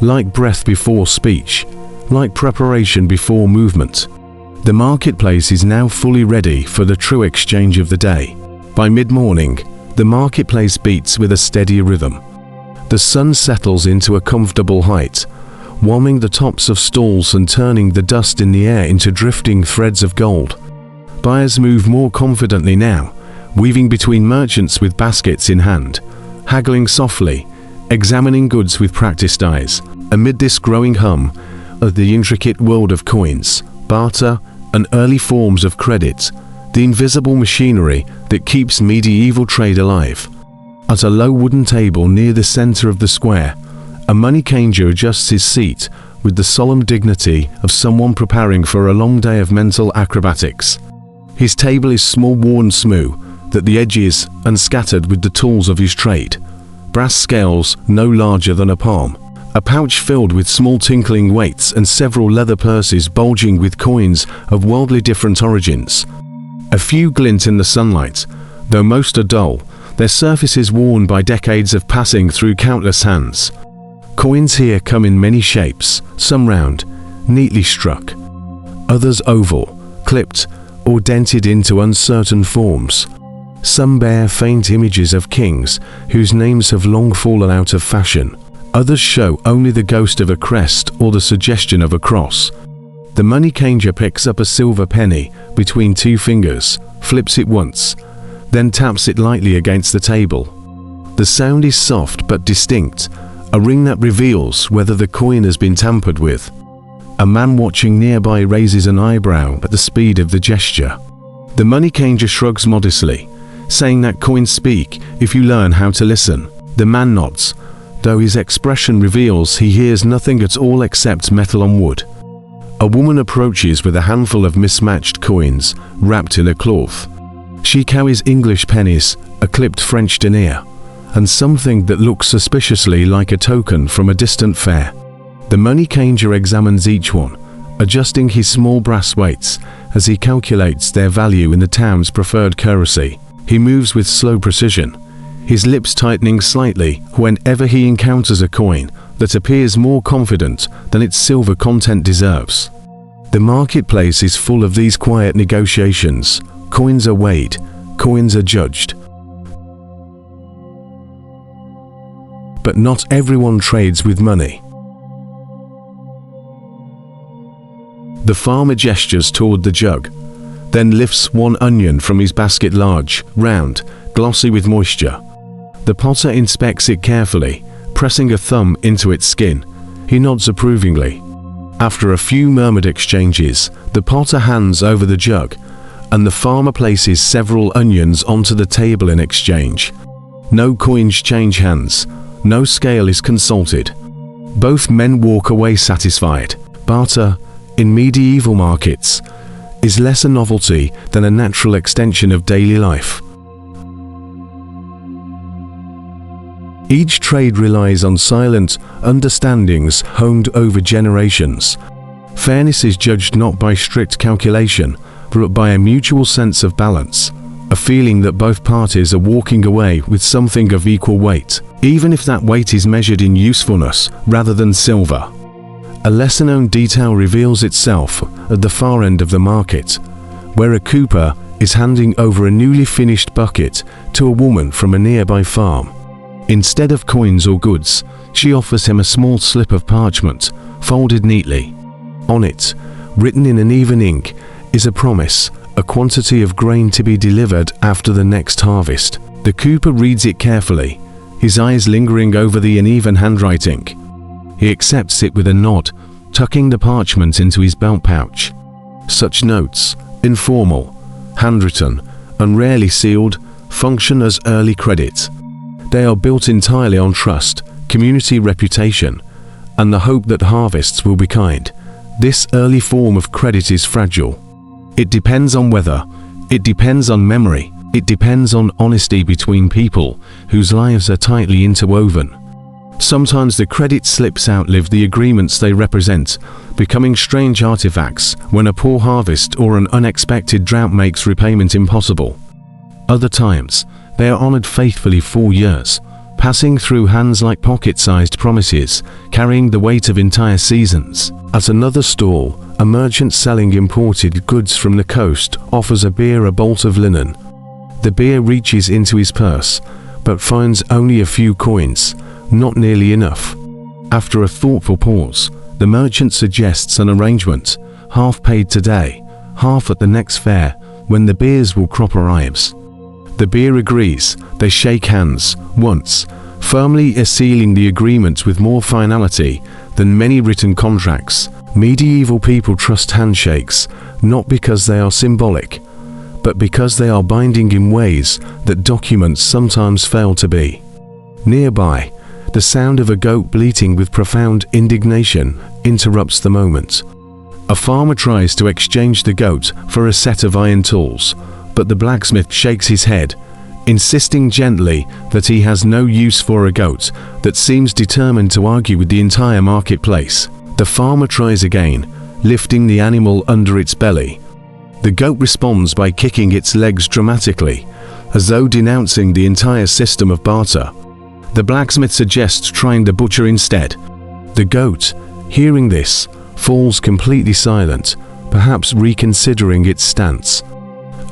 Like breath before speech, like preparation before movement. The marketplace is now fully ready for the true exchange of the day. By mid-morning, the marketplace beats with a steady rhythm. The sun settles into a comfortable height, warming the tops of stalls and turning the dust in the air into drifting threads of gold. Buyers move more confidently now, weaving between merchants with baskets in hand, haggling softly, examining goods with practiced eyes. Amid this growing hum of the intricate world of coins, barter, and early forms of credit, the invisible machinery that keeps medieval trade alive. At a low wooden table near the center of the square, a money changer adjusts his seat with the solemn dignity of someone preparing for a long day of mental acrobatics. His table is small, worn smooth, at the edges and scattered with the tools of his trade. Brass scales no larger than a palm, a pouch filled with small tinkling weights, and several leather purses bulging with coins of wildly different origins. A few glint in the sunlight, though most are dull, their surfaces worn by decades of passing through countless hands. Coins here come in many shapes, some round, neatly struck, others oval, clipped, or dented into uncertain forms. Some bear faint images of kings whose names have long fallen out of fashion. Others show only the ghost of a crest or the suggestion of a cross. The money changer picks up a silver penny between two fingers, flips it once, then taps it lightly against the table. The sound is soft but distinct, a ring that reveals whether the coin has been tampered with. A man watching nearby raises an eyebrow at the speed of the gesture. The money changer shrugs modestly, saying that coins speak if you learn how to listen. The man nods, though his expression reveals he hears nothing at all except metal on wood. A woman approaches with a handful of mismatched coins wrapped in a cloth. She carries English pennies, a clipped French denier, and something that looks suspiciously like a token from a distant fair. The money changer examines each one, adjusting his small brass weights as he calculates their value in the town's preferred currency. He moves with slow precision, his lips tightening slightly whenever he encounters a coin that appears more confident than its silver content deserves. The marketplace is full of these quiet negotiations. Coins are weighed, coins are judged. But not everyone trades with money. The farmer gestures toward the jug, then lifts one onion from his basket, large, round, glossy with moisture. The potter inspects it carefully, pressing a thumb into its skin. He nods approvingly. After a few murmured exchanges, the potter hands over the jug, and the farmer places several onions onto the table in exchange. No coins change hands, no scale is consulted. Both men walk away satisfied. Barter, in medieval markets, is less a novelty than a natural extension of daily life. Each trade relies on silent understandings honed over generations. Fairness is judged not by strict calculation, but by a mutual sense of balance, a feeling that both parties are walking away with something of equal weight, even if that weight is measured in usefulness rather than silver. A lesser-known detail reveals itself at the far end of the market, where a cooper is handing over a newly finished bucket to a woman from a nearby farm. Instead of coins or goods, she offers him a small slip of parchment, folded neatly. On it, written in an even ink, is a promise, a quantity of grain to be delivered after the next harvest. The cooper reads it carefully, his eyes lingering over the uneven handwriting. He accepts it with a nod, tucking the parchment into his belt pouch. Such notes, informal, handwritten, and rarely sealed, function as early credit. They are built entirely on trust, community reputation, and the hope that harvests will be kind, This early form of credit is fragile. It depends on weather, it depends on memory, it depends on honesty between people whose lives are tightly interwoven. Sometimes the credit slips outlive the agreements they represent, becoming strange artifacts when a poor harvest or an unexpected drought makes repayment impossible. Other times, they are honored faithfully for years, passing through hands like pocket-sized promises, carrying the weight of entire seasons. At another stall, a merchant selling imported goods from the coast offers a bear a bolt of linen. The bear reaches into his purse, but finds only a few coins, not nearly enough. After a thoughtful pause, the merchant suggests an arrangement, half paid today, half at the next fair, when the bear's wool crop arrives. The bear agrees. They shake hands, once, firmly sealing the agreement with more finality than many written contracts. Medieval people trust handshakes, not because they are symbolic, but because they are binding in ways that documents sometimes fail to be. Nearby, the sound of a goat bleating with profound indignation interrupts the moment. A farmer tries to exchange the goat for a set of iron tools, but the blacksmith shakes his head, insisting gently that he has no use for a goat that seems determined to argue with the entire marketplace. The farmer tries again, lifting the animal under its belly. The goat responds by kicking its legs dramatically, as though denouncing the entire system of barter. The blacksmith suggests trying the butcher instead. The goat, hearing this, falls completely silent, perhaps reconsidering its stance.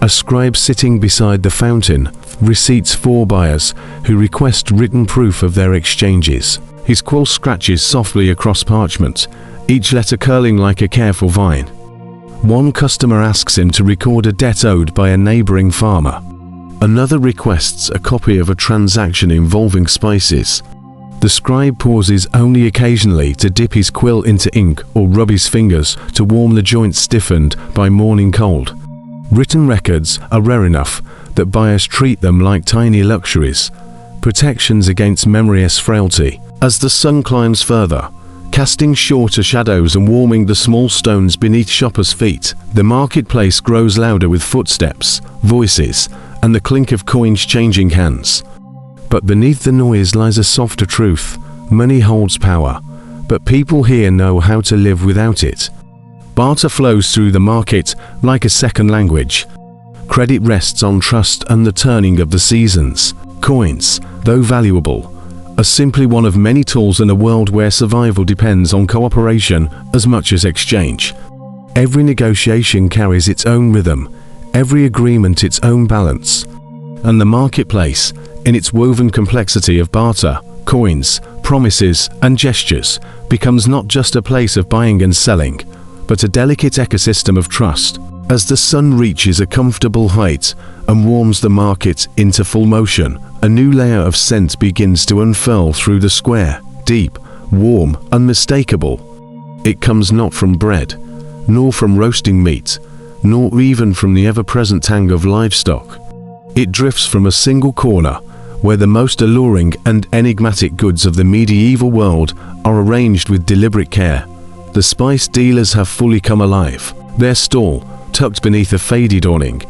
A scribe sitting beside the fountain receipts 4 buyers who request written proof of their exchanges. His quill scratches softly across parchment, each letter curling like a careful vine. One customer asks him to record a debt owed by a neighboring farmer. Another requests a copy of a transaction involving spices. The scribe pauses only occasionally to dip his quill into ink or rub his fingers to warm the joints stiffened by morning cold. Written records are rare enough that buyers treat them like tiny luxuries, protections against memory's frailty. As the sun climbs further, casting shorter shadows and warming the small stones beneath shoppers' feet, the marketplace grows louder with footsteps, voices, and the clink of coins changing hands. But beneath the noise lies a softer truth. Money holds power, but people here know how to live without it. Barter flows through the market like a second language. Credit rests on trust and the turning of the seasons. Coins, though valuable, are simply one of many tools in a world where survival depends on cooperation as much as exchange. Every negotiation carries its own rhythm, every agreement its own balance. And the marketplace, in its woven complexity of barter, coins, promises, and gestures, becomes not just a place of buying and selling, but a delicate ecosystem of trust. As the sun reaches a comfortable height and warms the market into full motion, a new layer of scent begins to unfurl through the square, deep, warm, unmistakable. It comes not from bread, nor from roasting meat, nor even from the ever-present tang of livestock. It drifts from a single corner, where the most alluring and enigmatic goods of the medieval world are arranged with deliberate care. The spice dealers have fully come alive. Their stall, tucked beneath a faded awning,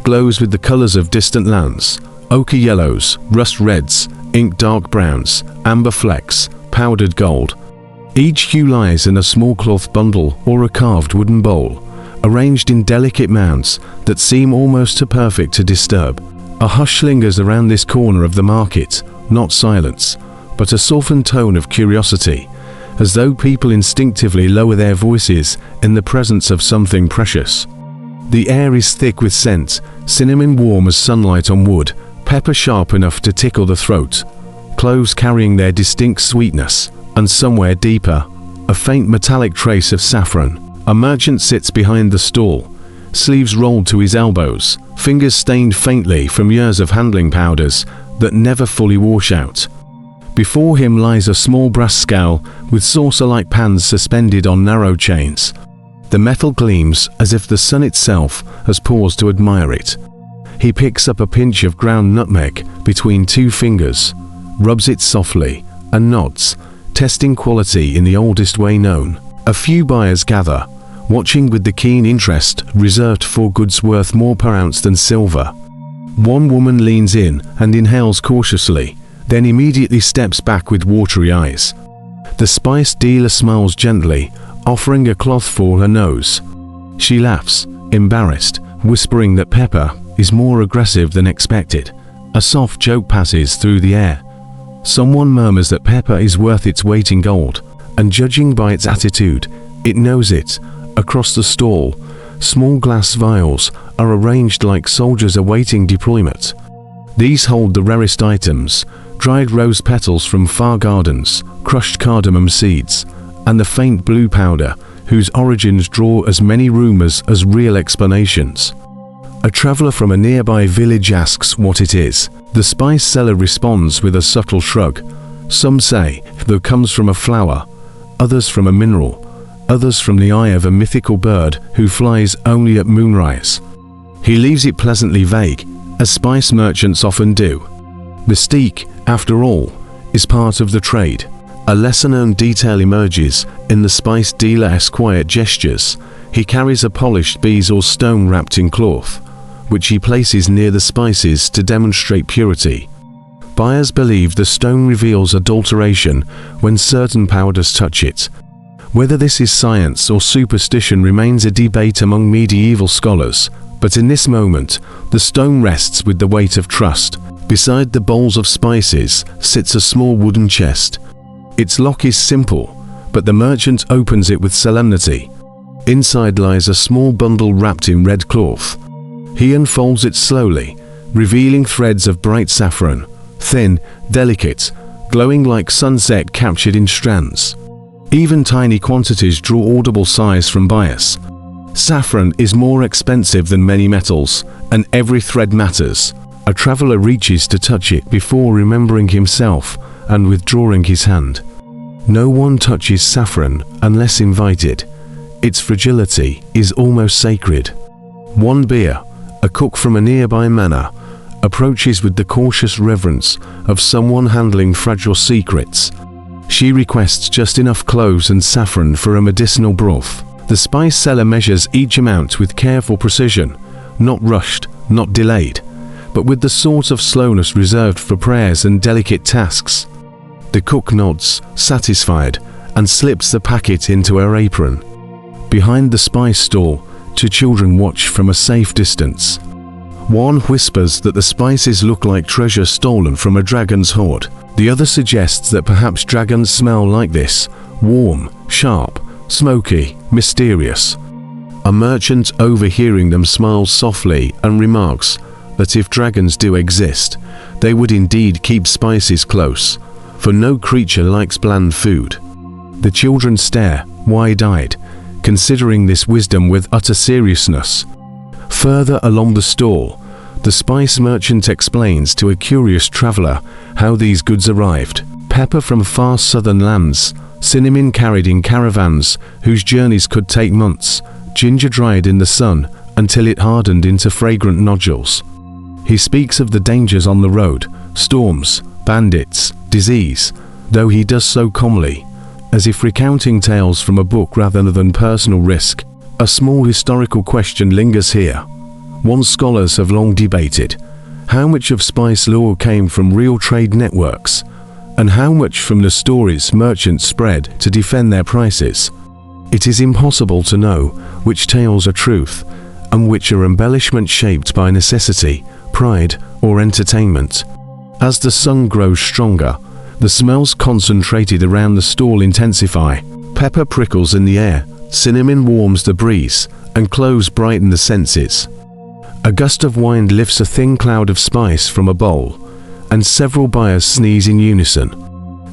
glows with the colors of distant lands: ochre yellows, rust reds, ink dark browns, amber flecks, powdered gold. Each hue lies in a small cloth bundle or a carved wooden bowl, arranged in delicate mounds that seem almost too perfect to disturb. A hush lingers around this corner of the market, not silence, but a softened tone of curiosity, as though people instinctively lower their voices in the presence of something precious. The air is thick with scent, cinnamon warm as sunlight on wood, pepper sharp enough to tickle the throat, cloves carrying their distinct sweetness, and somewhere deeper, a faint metallic trace of saffron. A merchant sits behind the stall, sleeves rolled to his elbows, fingers stained faintly from years of handling powders that never fully wash out. Before him lies a small brass scowl with saucer-like pans suspended on narrow chains. The metal gleams as if the sun itself has paused to admire it. He picks up a pinch of ground nutmeg between 2 fingers, rubs it softly, and nods, testing quality in the oldest way known. A few buyers gather, watching with the keen interest reserved for goods worth more per ounce than silver. One woman leans in and inhales cautiously, then immediately steps back with watery eyes. The spice dealer smiles gently, offering a cloth for her nose. She laughs, embarrassed, whispering that pepper is more aggressive than expected. A soft joke passes through the air. Someone murmurs that pepper is worth its weight in gold, and judging by its attitude, it knows it. Across the stall, small glass vials are arranged like soldiers awaiting deployment. These hold the rarest items: dried rose petals from far gardens, crushed cardamom seeds, and the faint blue powder whose origins draw as many rumors as real explanations. A traveler from a nearby village asks what it is. The spice seller responds with a subtle shrug. Some say that it comes from a flower, others from a mineral, others from the eye of a mythical bird who flies only at moonrise. He leaves it pleasantly vague, as spice merchants often do. Mystique, after all, is part of the trade. A lesser-known detail emerges in the spice dealer's quiet gestures. He carries a polished bees or stone wrapped in cloth, which he places near the spices to demonstrate purity. Buyers believe the stone reveals adulteration when certain powders touch it. Whether this is science or superstition remains a debate among medieval scholars, but in this moment, the stone rests with the weight of trust. Beside the bowls of spices sits a small wooden chest. Its lock is simple, but the merchant opens it with solemnity. Inside lies a small bundle wrapped in red cloth. He unfolds it slowly, revealing threads of bright saffron, thin, delicate, glowing like sunset captured in strands. Even tiny quantities draw audible sighs from buyers. Saffron is more expensive than many metals, and every thread matters. A traveler reaches to touch it before remembering himself and withdrawing his hand. No one touches saffron unless invited. Its fragility is almost sacred. One beer, a cook from a nearby manor, approaches with the cautious reverence of someone handling fragile secrets. She requests just enough cloves and saffron for a medicinal broth. The spice seller measures each amount with careful precision, not rushed, not delayed, but with the sort of slowness reserved for prayers and delicate tasks. The cook nods, satisfied, and slips the packet into her apron. Behind the spice stall, two children watch from a safe distance. One whispers that the spices look like treasure stolen from a dragon's hoard. The other suggests that perhaps dragons smell like this: warm, sharp, smoky, mysterious. A merchant overhearing them smiles softly and remarks that if dragons do exist, they would indeed keep spices close, for no creature likes bland food. The children stare, wide-eyed, considering this wisdom with utter seriousness. Further along the stall, the spice merchant explains to a curious traveler how these goods arrived. Pepper from far southern lands, cinnamon carried in caravans whose journeys could take months, ginger dried in the sun until it hardened into fragrant nodules. He speaks of the dangers on the road, storms, bandits, disease, though he does so calmly, as if recounting tales from a book rather than personal risk. A small historical question lingers here. One scholars have long debated how much of spice lore came from real trade networks, and how much from the stories merchants spread to defend their prices. It is impossible to know which tales are truth, and which are embellishment shaped by necessity, pride, or entertainment. As the sun grows stronger, the smells concentrated around the stall intensify. Pepper prickles in the air, cinnamon warms the breeze, and cloves brighten the senses. A gust of wind lifts a thin cloud of spice from a bowl, and several buyers sneeze in unison.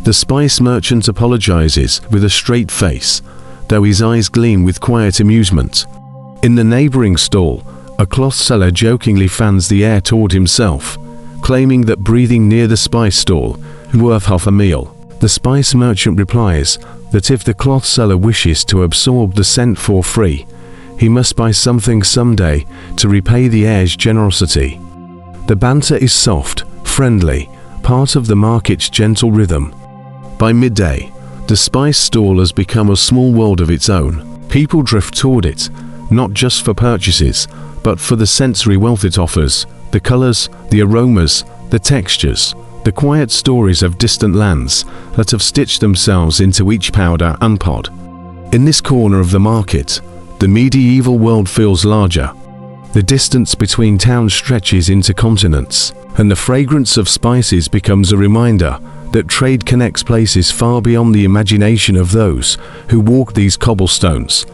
The spice merchant apologizes with a straight face, though his eyes gleam with quiet amusement. In the neighboring stall, a cloth seller jokingly fans the air toward himself, claiming that breathing near the spice stall is worth half a meal. The spice merchant replies that if the cloth seller wishes to absorb the scent for free, he must buy something someday to repay the heir's generosity. The banter is soft, friendly, part of the market's gentle rhythm. By midday, The spice stall has become a small world of its own. People drift toward it, not just for purchases, but for the sensory wealth it offers, the colors, the aromas, the textures, the quiet stories of distant lands that have stitched themselves into each powder and pod. In this corner of the market, the medieval world feels larger. The distance between towns stretches into continents, and the fragrance of spices becomes a reminder that trade connects places far beyond the imagination of those who walk these cobblestones.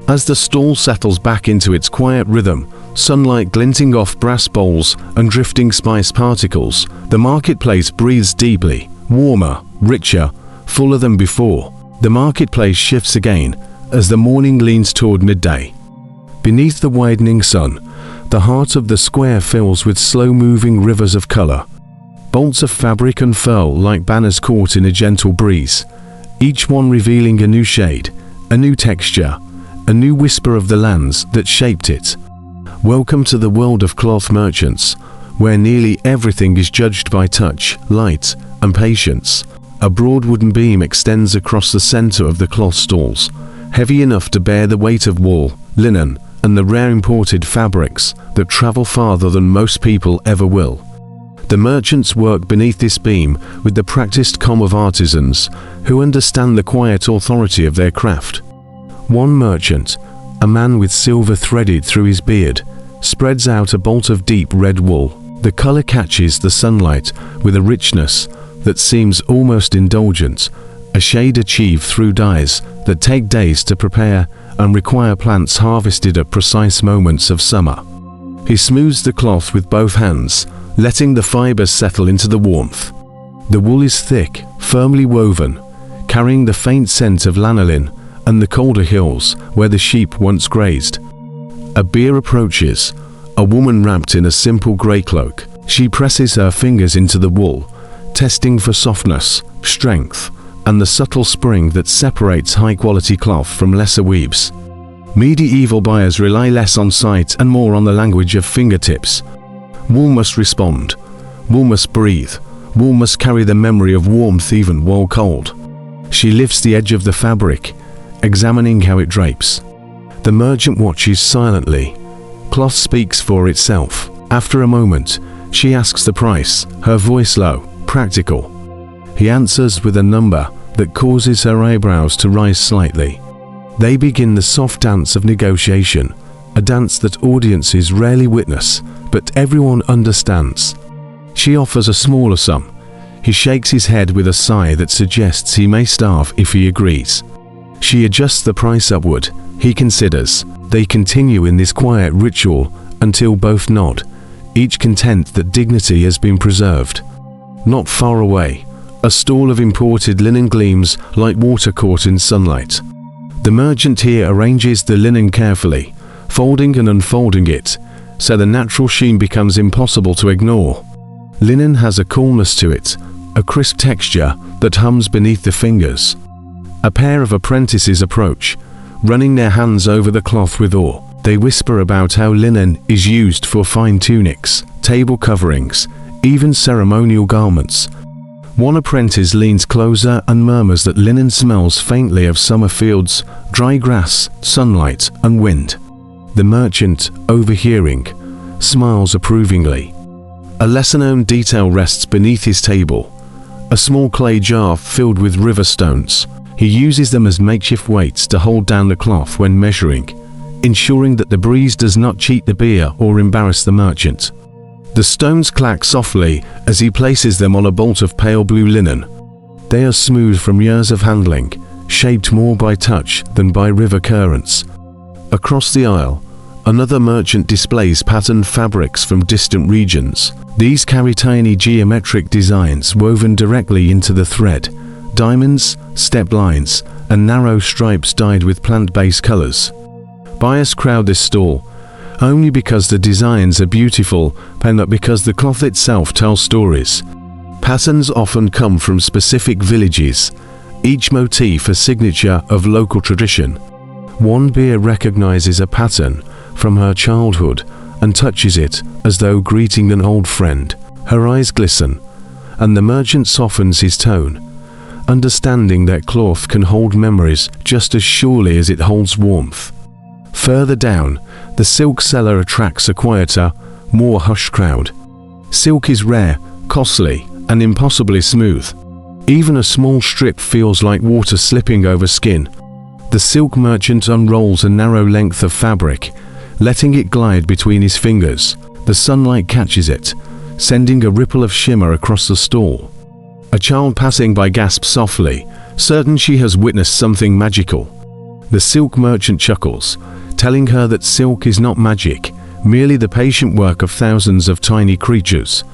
As the stall settles back into its quiet rhythm, sunlight glinting off brass bowls and drifting spice particles, the marketplace breathes deeply, warmer, richer, fuller than before. The marketplace shifts again as the morning leans toward midday. Beneath the widening sun, the heart of the square fills with slow-moving rivers of color. Bolts of fabric unfurl like banners caught in a gentle breeze, each one revealing a new shade, a new texture, a new whisper of the lands that shaped it. Welcome to the world of cloth merchants, where nearly everything is judged by touch, light, and patience. A broad wooden beam extends across the center of the cloth stalls, heavy enough to bear the weight of wool, linen, and the rare imported fabrics that travel farther than most people ever will. The merchants work beneath this beam with the practiced calm of artisans who understand the quiet authority of their craft. One merchant, a man with silver threaded through his beard, spreads out a bolt of deep red wool. The color catches the sunlight with a richness that seems almost indulgent, a shade achieved through dyes that take days to prepare and require plants harvested at precise moments of summer. He smooths the cloth with both hands, letting the fibers settle into the warmth. The wool is thick, firmly woven, carrying the faint scent of lanolin and the colder hills where the sheep once grazed. A bier approaches, a woman wrapped in a simple grey cloak. She presses her fingers into the wool, testing for softness, strength, and the subtle spring that separates high-quality cloth from lesser weaves. Medieval buyers rely less on sight and more on the language of fingertips. Wool must respond. Wool must breathe. Wool must carry the memory of warmth even while cold. She lifts the edge of the fabric, examining how it drapes. The merchant watches silently. Cloth speaks for itself. After a moment, she asks the price, her voice low, practical. He answers with a number that causes her eyebrows to rise slightly. They begin the soft dance of negotiation, a dance that audiences rarely witness, but everyone understands. She offers a smaller sum. He shakes his head with a sigh that suggests he may starve if he agrees. She adjusts the price upward. He considers. They continue in this quiet ritual until both nod, each content that dignity has been preserved. Not far away, a stall of imported linen gleams like water caught in sunlight. The merchant here arranges the linen carefully, folding and unfolding it, so the natural sheen becomes impossible to ignore. Linen has a coolness to it, a crisp texture that hums beneath the fingers. A pair of apprentices approach, running their hands over the cloth with awe. They whisper about how linen is used for fine tunics, table coverings, even ceremonial garments. One apprentice leans closer and murmurs that linen smells faintly of summer fields, dry grass, sunlight, and wind. The merchant, overhearing, smiles approvingly. A lesser-known detail rests beneath his table, a small clay jar filled with river stones. He uses them as makeshift weights to hold down the cloth when measuring, ensuring that the breeze does not cheat the beer or embarrass the merchant. The stones clack softly as he places them on a bolt of pale blue linen. They are smooth from years of handling, shaped more by touch than by river currents. Across the aisle, another merchant displays patterned fabrics from distant regions. These carry tiny geometric designs woven directly into the thread, diamonds, step lines, and narrow stripes dyed with plant-based colors. Buyers crowd this stall, only because the designs are beautiful and not because the cloth itself tells stories. Patterns often come from specific villages, each motif a signature of local tradition. One beer recognizes a pattern from her childhood and touches it as though greeting an old friend. Her eyes glisten, and the merchant softens his tone, understanding that cloth can hold memories just as surely as it holds warmth. Further down, the silk seller attracts a quieter, more hushed crowd. Silk is rare, costly, and impossibly smooth. Even a small strip feels like water slipping over skin. The silk merchant unrolls a narrow length of fabric, letting it glide between his fingers. The sunlight catches it, sending a ripple of shimmer across the stall. A child passing by gasps softly, certain she has witnessed something magical. The silk merchant chuckles, telling her that silk is not magic, merely the patient work of thousands of tiny creatures.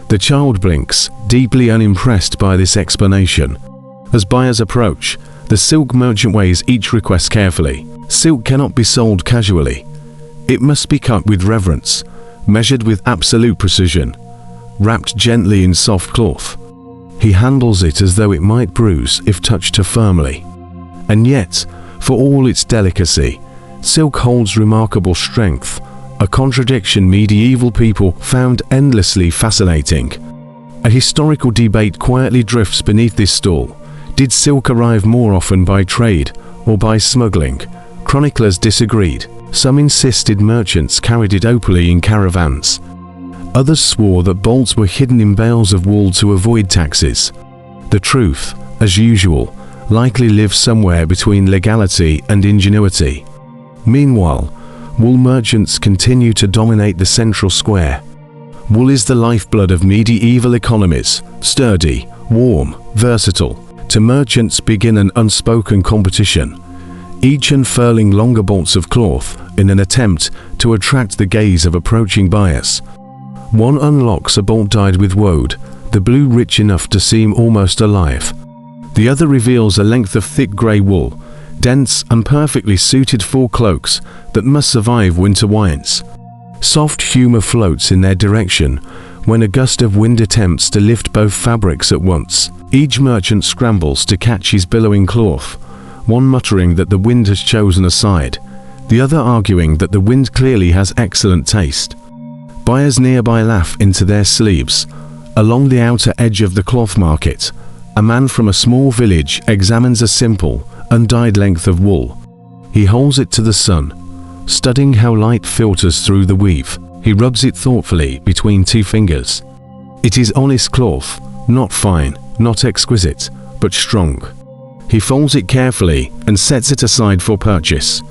The child blinks, deeply unimpressed by this explanation. As buyers approach, the silk merchant weighs each request carefully. Silk cannot be sold casually. It must be cut with reverence, measured with absolute precision, wrapped gently in soft cloth. He handles it as though it might bruise if touched too firmly. And yet, for all its delicacy, silk holds remarkable strength, a contradiction medieval people found endlessly fascinating. A historical debate quietly drifts beneath this stall. Did silk arrive more often by trade or by smuggling? Chroniclers disagreed. Some insisted merchants carried it openly in caravans. Others swore that bolts were hidden in bales of wool to avoid taxes. The truth, as usual, likely lives somewhere between legality and ingenuity. Meanwhile, wool merchants continue to dominate the central square. Wool is the lifeblood of medieval economies, sturdy, warm, versatile. To merchants begin an unspoken competition, each unfurling longer bolts of cloth in an attempt to attract the gaze of approaching buyers. One unlocks a bolt dyed with woad, the blue rich enough to seem almost alive. The other reveals a length of thick grey wool, dense and perfectly suited for cloaks that must survive winter winds. Soft humour floats in their direction when a gust of wind attempts to lift both fabrics at once. Each merchant scrambles to catch his billowing cloth, one muttering that the wind has chosen a side, the other arguing that the wind clearly has excellent taste. Buyers nearby laugh into their sleeves. Along the outer edge of the cloth market, a man from a small village examines a simple, undyed length of wool. He holds it to the sun, studying how light filters through the weave. He rubs it thoughtfully between two fingers. It is honest cloth, not fine, not exquisite, but strong. He folds it carefully and sets it aside for purchase.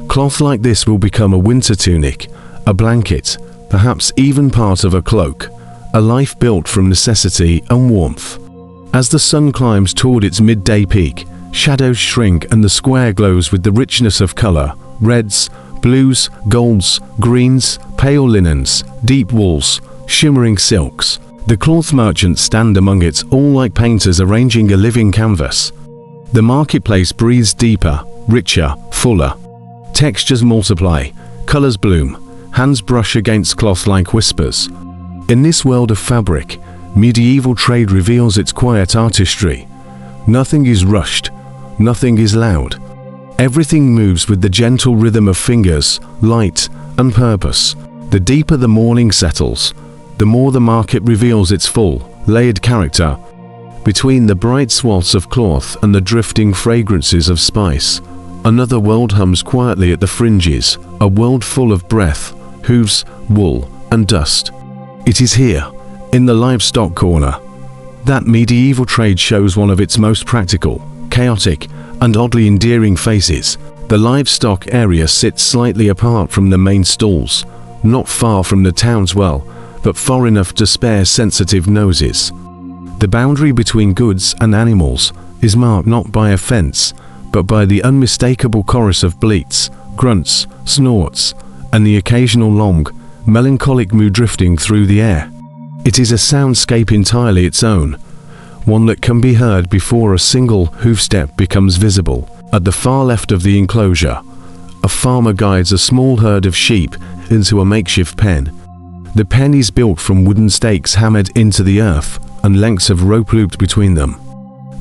Cloth like this will become a winter tunic, a blanket, perhaps even part of a cloak, a life built from necessity and warmth. As the sun climbs toward its midday peak, shadows shrink and the square glows with the richness of color: reds, blues, golds, greens, pale linens, deep wools, shimmering silks. The cloth merchants stand among it, all like painters arranging a living canvas. The marketplace breathes deeper, richer, fuller. Textures multiply, colors bloom, hands brush against cloth like whispers. In this world of fabric, medieval trade reveals its quiet artistry. Nothing is rushed, nothing is loud. Everything moves with the gentle rhythm of fingers, light, and purpose. The deeper the morning settles, the more the market reveals its full, layered character. Between the bright swaths of cloth and the drifting fragrances of spice, another world hums quietly at the fringes, a world full of breath, hooves, wool, and dust. It is here, in the livestock corner, that medieval trade shows one of its most practical, chaotic, and oddly endearing faces. The livestock area sits slightly apart from the main stalls, not far from the town's well, but far enough to spare sensitive noses. The boundary between goods and animals is marked not by a fence, but by the unmistakable chorus of bleats, grunts, snorts, and the occasional long, melancholic moo drifting through the air. It is a soundscape entirely its own, one that can be heard before a single hoofstep becomes visible. At the far left of the enclosure, a farmer guides a small herd of sheep into a makeshift pen. The pen is built from wooden stakes hammered into the earth and lengths of rope looped between them.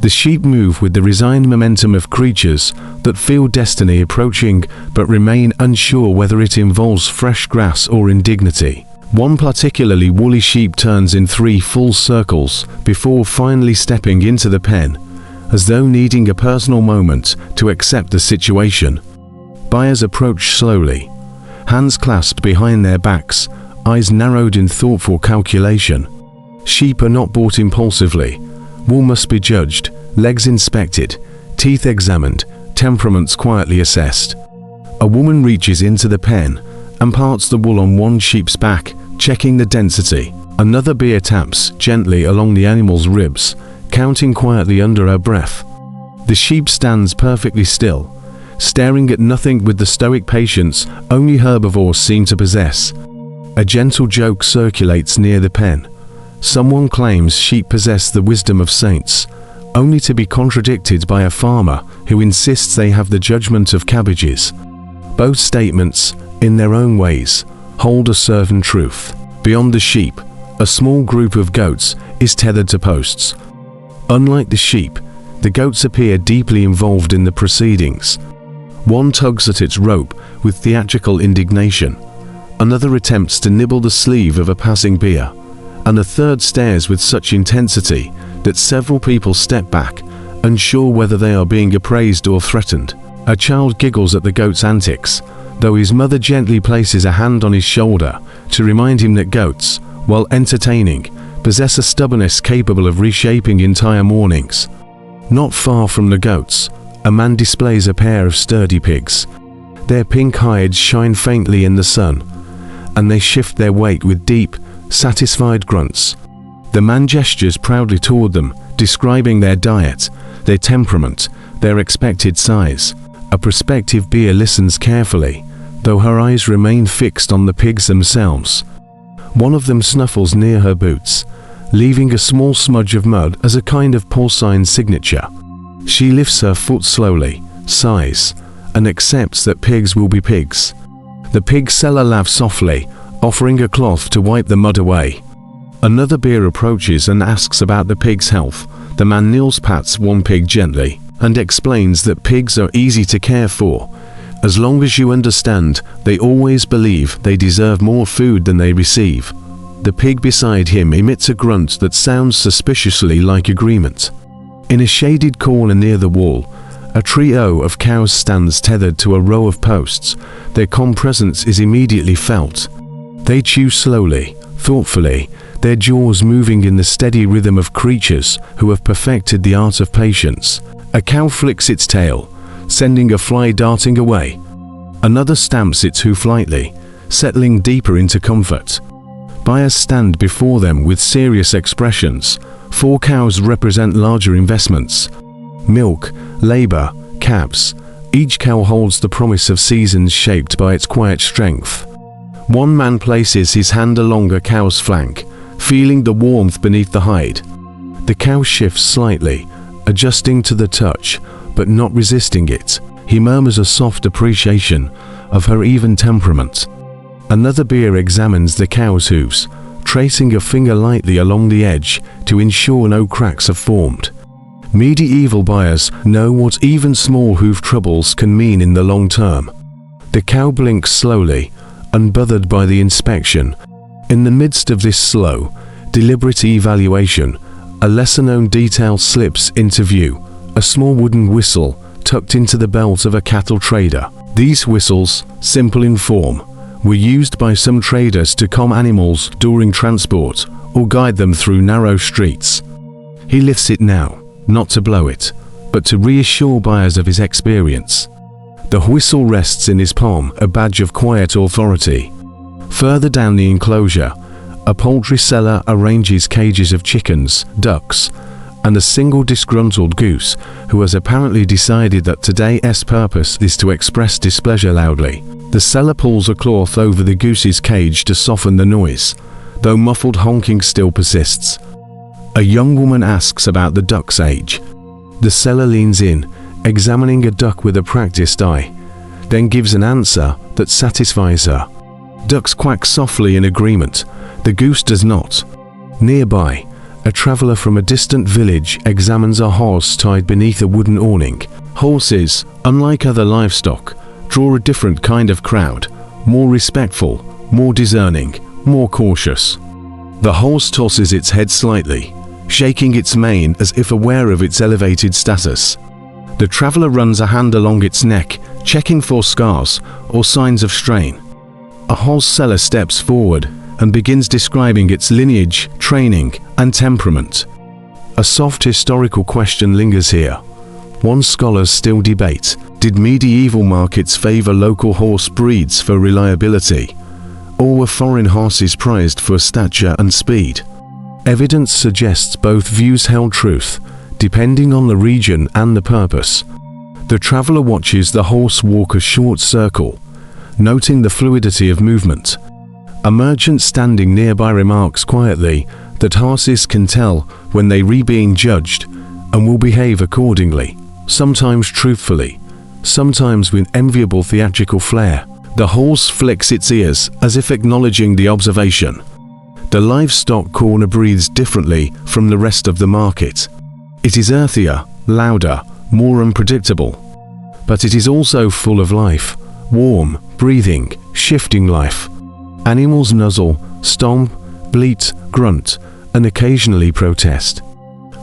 The sheep move with the resigned momentum of creatures that feel destiny approaching but remain unsure whether it involves fresh grass or indignity. One particularly woolly sheep turns in 3 full circles before finally stepping into the pen, as though needing a personal moment to accept the situation. Buyers approach slowly, hands clasped behind their backs, eyes narrowed in thoughtful calculation. Sheep are not bought impulsively. Wool must be judged, legs inspected, teeth examined, temperaments quietly assessed. A woman reaches into the pen and parts the wool on one sheep's back, checking the density. Another bear taps gently along the animal's ribs, counting quietly under her breath. The sheep stands perfectly still, staring at nothing with the stoic patience only herbivores seem to possess. A gentle joke circulates near the pen. Someone claims sheep possess the wisdom of saints, only to be contradicted by a farmer who insists they have the judgment of cabbages. Both statements, in their own ways, hold a certain truth. Beyond the sheep, a small group of goats is tethered to posts. Unlike the sheep, the goats appear deeply involved in the proceedings. One tugs at its rope with theatrical indignation, another attempts to nibble the sleeve of a passing bear, and a third stares with such intensity that several people step back, unsure whether they are being appraised or threatened. A child giggles at the goat's antics, though his mother gently places a hand on his shoulder to remind him that goats, while entertaining, possess a stubbornness capable of reshaping entire mornings. Not far from the goats, a man displays a pair of sturdy pigs. Their pink hides shine faintly in the sun, and they shift their weight with deep, satisfied grunts. The man gestures proudly toward them, describing their diet, their temperament, their expected size. A prospective bear listens carefully, though her eyes remain fixed on the pigs themselves. One of them snuffles near her boots, leaving a small smudge of mud as a kind of porcine signature. She lifts her foot slowly, sighs, and accepts that pigs will be pigs. The pig seller laughs softly, offering a cloth to wipe the mud away. Another bear approaches and asks about the pig's health. The man kneels, pats one pig gently, and explains that pigs are easy to care for. As long as you understand, they always believe they deserve more food than they receive. The pig beside him emits a grunt that sounds suspiciously like agreement. In a shaded corner near the wall, a trio of cows stands tethered to a row of posts. Their calm presence is immediately felt. They chew slowly, thoughtfully, their jaws moving in the steady rhythm of creatures who have perfected the art of patience. A cow flicks its tail, sending a fly darting away. Another stamps its hoof lightly, settling deeper into comfort. Buyers stand before them with serious expressions. 4 cows represent larger investments. Milk, labor, calves. Each cow holds the promise of seasons shaped by its quiet strength. One man places his hand along a cow's flank, feeling the warmth beneath the hide. The cow shifts slightly, adjusting to the touch, but not resisting it. He murmurs a soft appreciation of her even temperament. Another bear examines the cow's hooves, tracing a finger lightly along the edge to ensure no cracks have formed. Medieval buyers know what even small hoof troubles can mean in the long term. The cow blinks slowly, unbothered by the inspection. In the midst of this slow, deliberate evaluation, a lesser-known detail slips into view, a small wooden whistle tucked into the belt of a cattle trader. These whistles, simple in form, were used by some traders to calm animals during transport or guide them through narrow streets. He lifts it now, not to blow it, but to reassure buyers of his experience. The whistle rests in his palm, a badge of quiet authority. Further down the enclosure, a poultry seller arranges cages of chickens, ducks, and a single disgruntled goose who has apparently decided that today's purpose is to express displeasure loudly. The seller pulls a cloth over the goose's cage to soften the noise, though muffled honking still persists. A young woman asks about the duck's age. The seller leans in, examining a duck with a practiced eye, then gives an answer that satisfies her. Ducks quack softly in agreement. The goose does not. Nearby, a traveler from a distant village examines a horse tied beneath a wooden awning. Horses, unlike other livestock, draw a different kind of crowd, more respectful, more discerning, more cautious. The horse tosses its head slightly, shaking its mane as if aware of its elevated status. The traveler runs a hand along its neck, checking for scars or signs of strain. A horse seller steps forward and begins describing its lineage, training, and temperament. A soft historical question lingers here. One scholars still debate, did medieval markets favor local horse breeds for reliability, or were foreign horses prized for stature and speed? Evidence suggests both views held truth, depending on the region and the purpose. The traveler watches the horse walk a short circle, noting the fluidity of movement. A merchant standing nearby remarks quietly that horses can tell when they are being judged and will behave accordingly, sometimes truthfully, sometimes with enviable theatrical flair. The horse flicks its ears as if acknowledging the observation. The livestock corner breathes differently from the rest of the market. It is earthier, louder, more unpredictable. But it is also full of life, warm, breathing, shifting life. Animals nuzzle, stomp, bleat, grunt, and occasionally protest.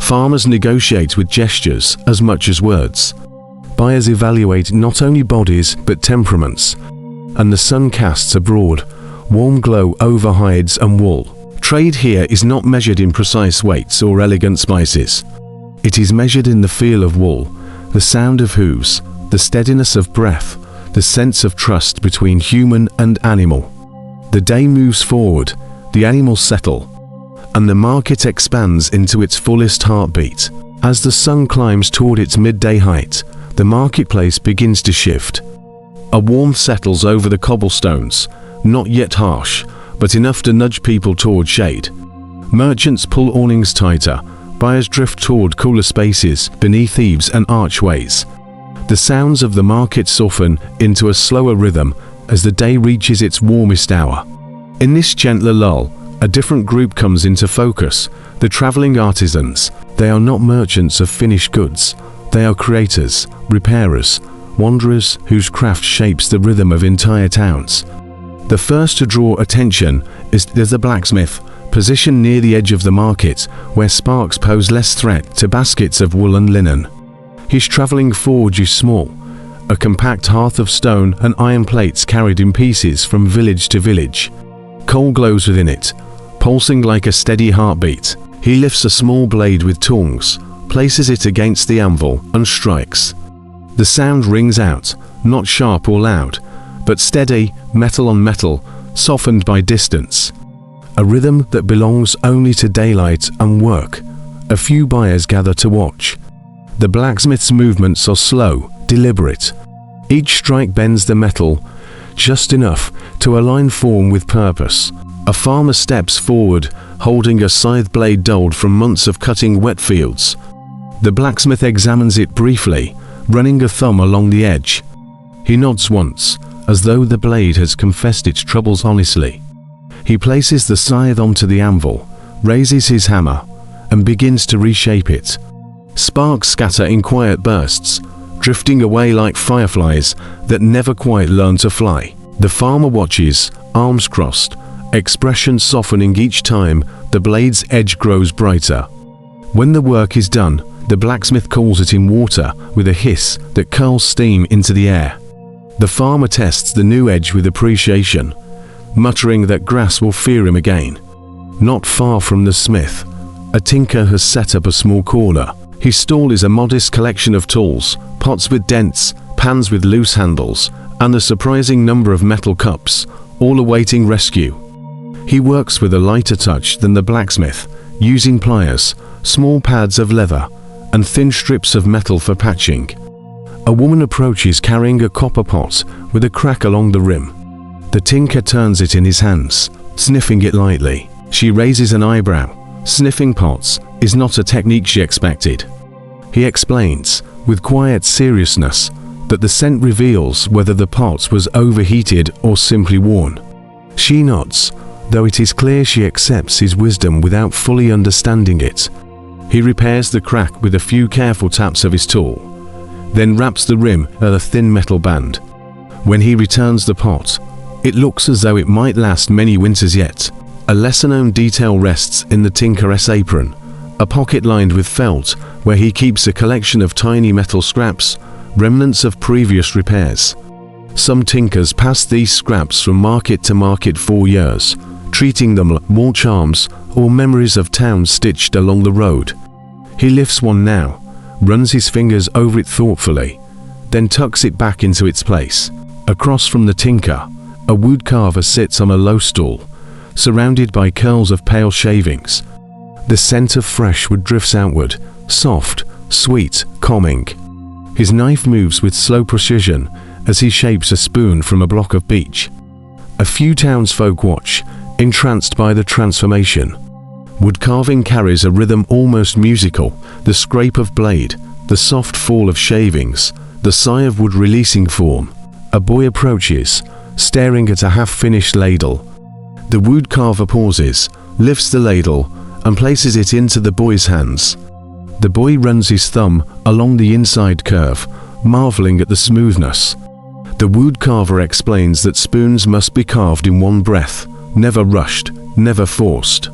Farmers negotiate with gestures as much as words. Buyers evaluate not only bodies but temperaments, and the sun casts a broad, warm glow over hides and wool. Trade here is not measured in precise weights or elegant spices. It is measured in the feel of wool, the sound of hooves, the steadiness of breath, the sense of trust between human and animal. The day moves forward, the animals settle, and the market expands into its fullest heartbeat. As the sun climbs toward its midday height, the marketplace begins to shift. A warmth settles over the cobblestones, not yet harsh, but enough to nudge people toward shade. Merchants pull awnings tighter, buyers drift toward cooler spaces beneath eaves and archways. The sounds of the market soften into a slower rhythm as the day reaches its warmest hour. In this gentler lull, a different group comes into focus, the traveling artisans. They are not merchants of finished goods. They are creators, repairers, wanderers whose craft shapes the rhythm of entire towns. The first to draw attention is the blacksmith, positioned near the edge of the market, where sparks pose less threat to baskets of wool and linen. His traveling forge is small, a compact hearth of stone and iron plates carried in pieces from village to village. Coal glows within it, pulsing like a steady heartbeat. He lifts a small blade with tongs, places it against the anvil, and strikes. The sound rings out, not sharp or loud, but steady, metal on metal, softened by distance. A rhythm that belongs only to daylight and work. A few buyers gather to watch. The blacksmith's movements are slow, deliberate. Each strike bends the metal just enough to align form with purpose. A farmer steps forward, holding a scythe blade dulled from months of cutting wet fields. The blacksmith examines it briefly, running a thumb along the edge. He nods once, as though the blade has confessed its troubles honestly. He places the scythe onto the anvil, raises his hammer, and begins to reshape it. Sparks scatter in quiet bursts, drifting away like fireflies that never quite learn to fly. The farmer watches, arms crossed, expression softening each time the blade's edge grows brighter. When the work is done, the blacksmith cools it in water with a hiss that curls steam into the air. The farmer tests the new edge with appreciation, muttering that grass will fear him again. Not far from the smith, a tinker has set up a small corner. His stall is a modest collection of tools, pots with dents, pans with loose handles, and a surprising number of metal cups, all awaiting rescue. He works with a lighter touch than the blacksmith, using pliers, small pads of leather, and thin strips of metal for patching. A woman approaches carrying a copper pot with a crack along the rim. The tinker turns it in his hands, sniffing it lightly. She raises an eyebrow. Sniffing pots is not a technique she expected. He explains, with quiet seriousness, that the scent reveals whether the pot was overheated or simply worn. She nods, though it is clear she accepts his wisdom without fully understanding it. He repairs the crack with a few careful taps of his tool, then wraps the rim at a thin metal band. When he returns the pot, it looks as though it might last many winters yet. A lesser-known detail rests in the tinkeress apron, a pocket lined with felt where he keeps a collection of tiny metal scraps, remnants of previous repairs. Some tinkers pass these scraps from market to market for years, treating them like wall charms or memories of towns stitched along the road. He lifts one now, runs his fingers over it thoughtfully, then tucks it back into its place. Across from the tinker, a woodcarver sits on a low stool, surrounded by curls of pale shavings. The scent of fresh wood drifts outward, soft, sweet, calming. His knife moves with slow precision as he shapes a spoon from a block of beech. A few townsfolk watch, entranced by the transformation. Woodcarving carries a rhythm almost musical, the scrape of blade, the soft fall of shavings, the sigh of wood releasing form. A boy approaches, staring at a half-finished ladle. The woodcarver pauses, lifts the ladle, and places it into the boy's hands. The boy runs his thumb along the inside curve, marveling at the smoothness. The woodcarver explains that spoons must be carved in one breath, never rushed, never forced.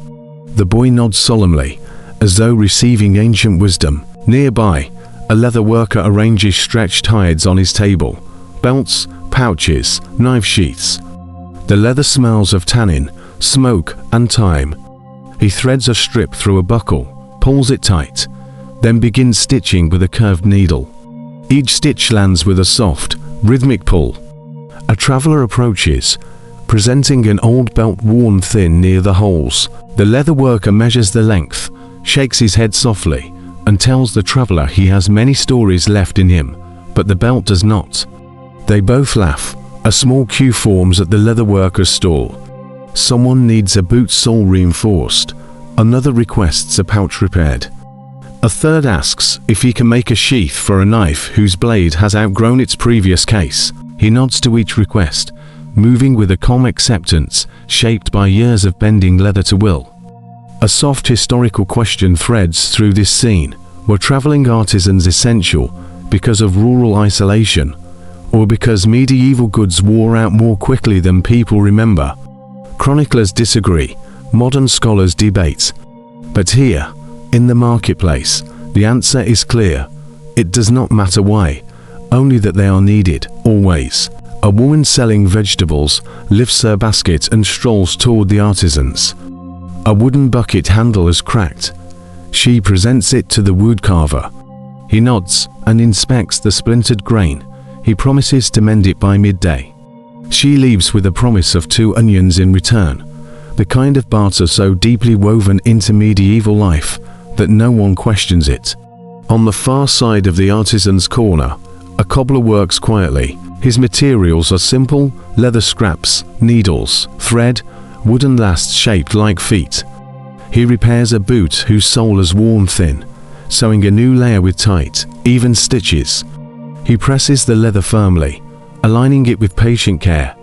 The boy nods solemnly, as though receiving ancient wisdom. Nearby, a leather worker arranges stretched hides on his table. Belts, pouches, knife sheaths. The leather smells of tannin, smoke, and time. He threads a strip through a buckle, pulls it tight, then begins stitching with a curved needle. Each stitch lands with a soft, rhythmic pull. A traveler approaches, presenting an old belt worn thin near the holes. The leather worker measures the length, shakes his head softly, and tells the traveler he has many stories left in him, but the belt does not. They both laugh. A small queue forms at the leather worker's stall. Someone needs a boot sole reinforced. Another requests a pouch repaired. A third asks if he can make a sheath for a knife whose blade has outgrown its previous case. He nods to each request, moving with a calm acceptance shaped by years of bending leather to will. A soft historical question threads through this scene. Were traveling artisans essential because of rural isolation, or because medieval goods wore out more quickly than people remember? Chroniclers disagree, modern scholars debate. But here, in the marketplace, the answer is clear. It does not matter why, only that they are needed, always. A woman selling vegetables lifts her basket and strolls toward the artisans. A wooden bucket handle is cracked. She presents it to the woodcarver. He nods and inspects the splintered grain. He promises to mend it by midday. She leaves with a promise of 2 onions in return, the kind of barter so deeply woven into medieval life that no one questions it. On the far side of the artisan's corner, a cobbler works quietly. His materials are simple: leather scraps, needles, thread, wooden lasts shaped like feet. He repairs a boot whose sole has worn thin, sewing a new layer with tight, even stitches. He presses the leather firmly, aligning it with patient care.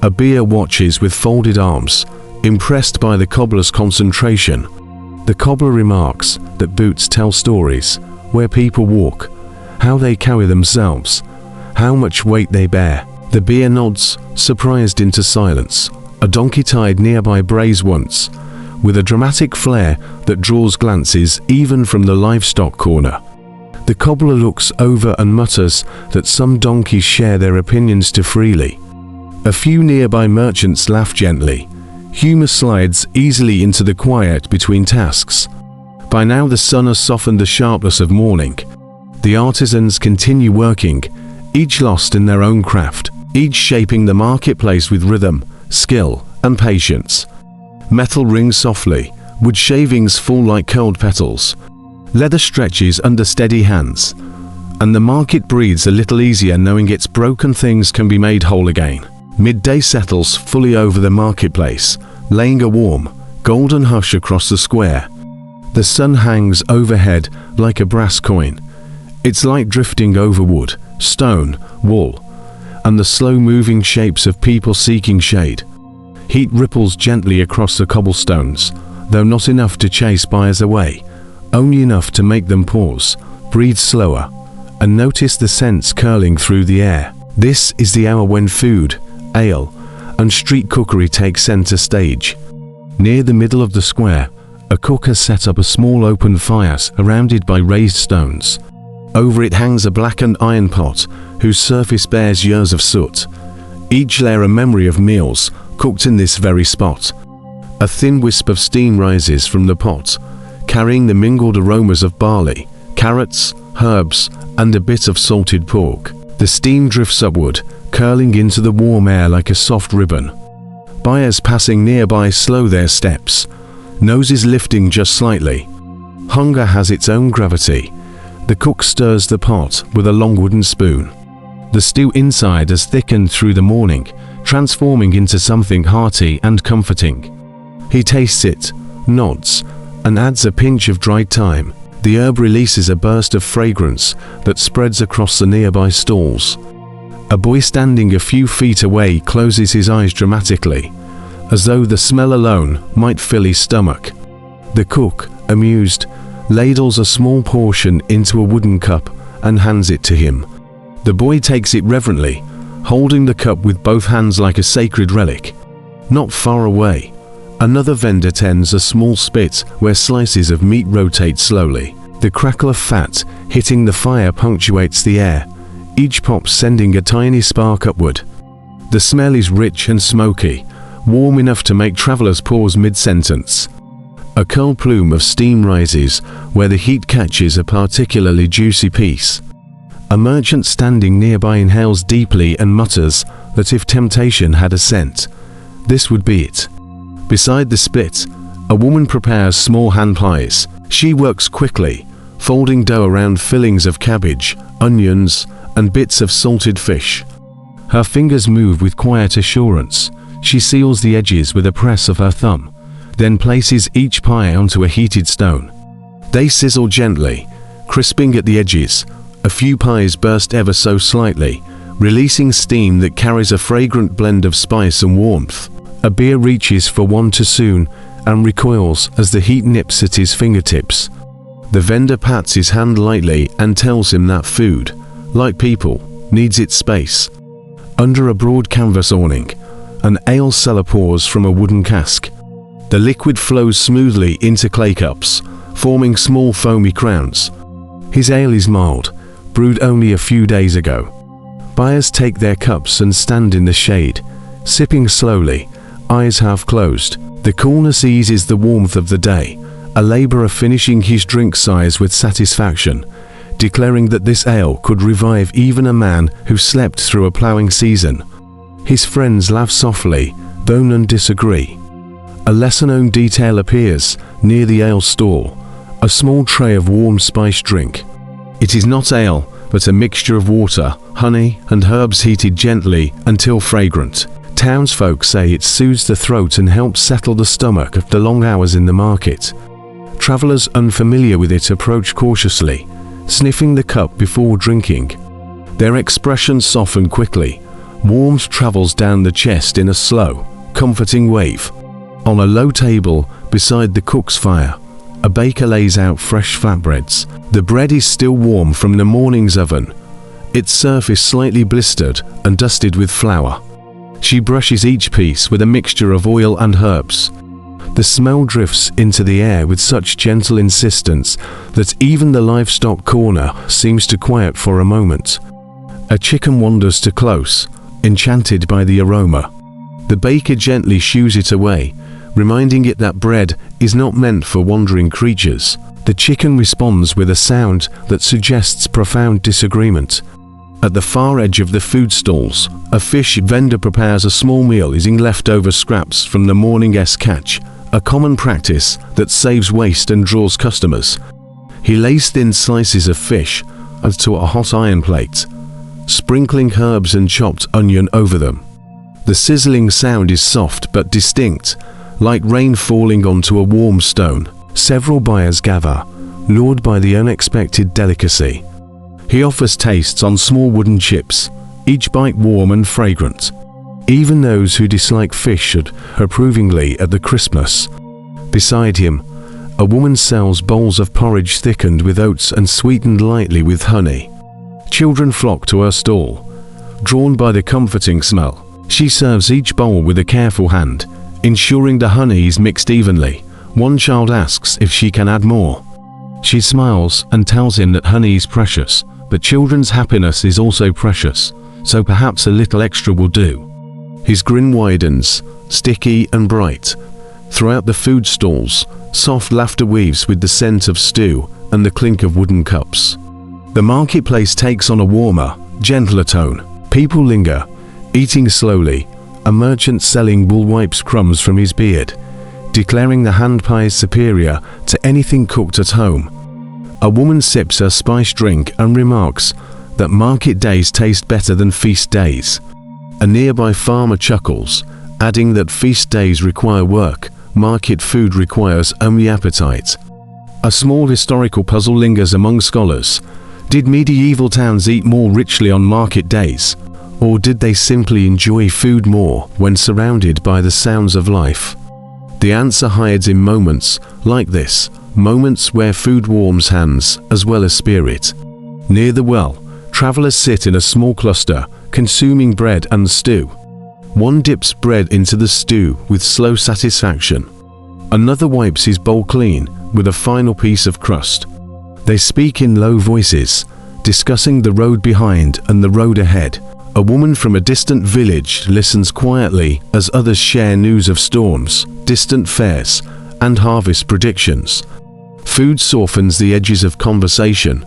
A beer watches with folded arms, impressed by the cobbler's concentration. The cobbler remarks that boots tell stories: where people walk, how they carry themselves, how much weight they bear. The beer nods, surprised into silence. A donkey tied nearby brays once, with a dramatic flair that draws glances even from the livestock corner. The cobbler looks over and mutters that some donkeys share their opinions too freely. A few nearby merchants laugh gently. Humor slides easily into the quiet between tasks. By now the sun has softened the sharpness of morning. The artisans continue working, each lost in their own craft, each shaping the marketplace with rhythm, skill, and patience. Metal rings softly, wood shavings fall like curled petals. Leather stretches under steady hands, and the market breathes a little easier knowing its broken things can be made whole again. Midday settles fully over the marketplace, laying a warm, golden hush across the square. The sun hangs overhead like a brass coin, its light drifting over wood, stone, wall, and the slow-moving shapes of people seeking shade. Heat ripples gently across the cobblestones, though not enough to chase buyers away, only enough to make them pause, breathe slower, and notice the scents curling through the air. This is the hour when food, ale, and street cookery take center stage. Near the middle of the square, A cook has set up a small open fire surrounded by raised stones. Over it hangs a blackened iron pot, whose surface bears years of soot. Each layer a memory of meals cooked in this very spot. A thin wisp of steam rises from the pot, carrying the mingled aromas of barley, carrots, herbs, and a bit of salted pork. The steam drifts upward, curling into the warm air like a soft ribbon. Buyers passing nearby slow their steps, noses lifting just slightly. Hunger has its own gravity. The cook stirs the pot with a long wooden spoon. The stew inside has thickened through the morning, transforming into something hearty and comforting. He tastes it, nods, and adds a pinch of dried thyme. The herb releases a burst of fragrance that spreads across the nearby stalls. A boy standing a few feet away closes his eyes dramatically, as though the smell alone might fill his stomach. The cook, amused, ladles a small portion into a wooden cup and hands it to him. The boy takes it reverently, holding the cup with both hands like a sacred relic. Not far away, another vendor tends a small spit where slices of meat rotate slowly. The crackle of fat hitting the fire punctuates the air, each pop sending a tiny spark upward. The smell is rich and smoky, warm enough to make travelers pause mid-sentence. A curl plume of steam rises where the heat catches a particularly juicy piece. A merchant standing nearby inhales deeply and mutters that if temptation had a scent, this would be it. Beside the spit, a woman prepares small hand pies. She works quickly, folding dough around fillings of cabbage, onions, and bits of salted fish. Her fingers move with quiet assurance. She seals the edges with a press of her thumb, then places each pie onto a heated stone. They sizzle gently, crisping at the edges. A few pies burst ever so slightly, releasing steam that carries a fragrant blend of spice and warmth. A beer reaches for one too soon and recoils as the heat nips at his fingertips. The vendor pats his hand lightly and tells him that food, like people, needs its space. Under a broad canvas awning, an ale cellar pours from a wooden cask. The liquid flows smoothly into clay cups, forming small foamy crowns. His ale is mild, brewed only a few days ago. Buyers take their cups and stand in the shade, sipping slowly, eyes half closed. The coolness eases the warmth of the day. A laborer finishing his drink sighs with satisfaction, declaring that this ale could revive even a man who slept through a ploughing season. His friends laugh softly, though none disagree. A lesser-known detail appears near the ale stall, a small tray of warm spiced drink. It is not ale, but a mixture of water, honey, and herbs heated gently until fragrant. Townsfolk say it soothes the throat and helps settle the stomach after long hours in the market. Travelers unfamiliar with it approach cautiously, sniffing the cup before drinking. Their expressions soften quickly. Warmth travels down the chest in a slow, comforting wave. On a low table beside the cook's fire, a baker lays out fresh flatbreads. The bread is still warm from the morning's oven, its surface slightly blistered and dusted with flour. She brushes each piece with a mixture of oil and herbs. The smell drifts into the air with such gentle insistence that even the livestock corner seems to quiet for a moment. A chicken wanders too close, enchanted by the aroma. The baker gently shoos it away, reminding it that bread is not meant for wandering creatures. The chicken responds with a sound that suggests profound disagreement. At the far edge of the food stalls, a fish vendor prepares a small meal using leftover scraps from the morning's catch, a common practice that saves waste and draws customers. He lays thin slices of fish onto a hot iron plate, sprinkling herbs and chopped onion over them. The sizzling sound is soft but distinct, like rain falling onto a warm stone. Several buyers gather, lured by the unexpected delicacy. He offers tastes on small wooden chips, each bite warm and fragrant. Even those who dislike fish should approvingly at the crispness. Beside him, a woman sells bowls of porridge thickened with oats and sweetened lightly with honey. Children flock to her stall, drawn by the comforting smell. She serves each bowl with a careful hand, ensuring the honey is mixed evenly, One child asks if she can add more. She smiles and tells him that honey is precious, but children's happiness is also precious, so perhaps a little extra will do. His grin widens, sticky and bright. Throughout the food stalls, soft laughter weaves with the scent of stew and the clink of wooden cups. The marketplace takes on a warmer, gentler tone. People linger, eating slowly. A merchant selling wool wipes crumbs from his beard, declaring the hand pie is superior to anything cooked at home. A woman sips her spiced drink and remarks that market days taste better than feast days. A nearby farmer chuckles, adding that feast days require work, market food requires only appetite. A small historical puzzle lingers among scholars. Did medieval towns eat more richly on market days? Or did they simply enjoy food more when surrounded by the sounds of life? The answer hides in moments like this, moments where food warms hands as well as spirit. Near the well, travelers sit in a small cluster, consuming bread and stew. One dips bread into the stew with slow satisfaction. Another wipes his bowl clean with a final piece of crust. They speak in low voices, discussing the road behind and the road ahead. A woman from a distant village listens quietly as others share news of storms, distant fairs, and harvest predictions. Food softens the edges of conversation,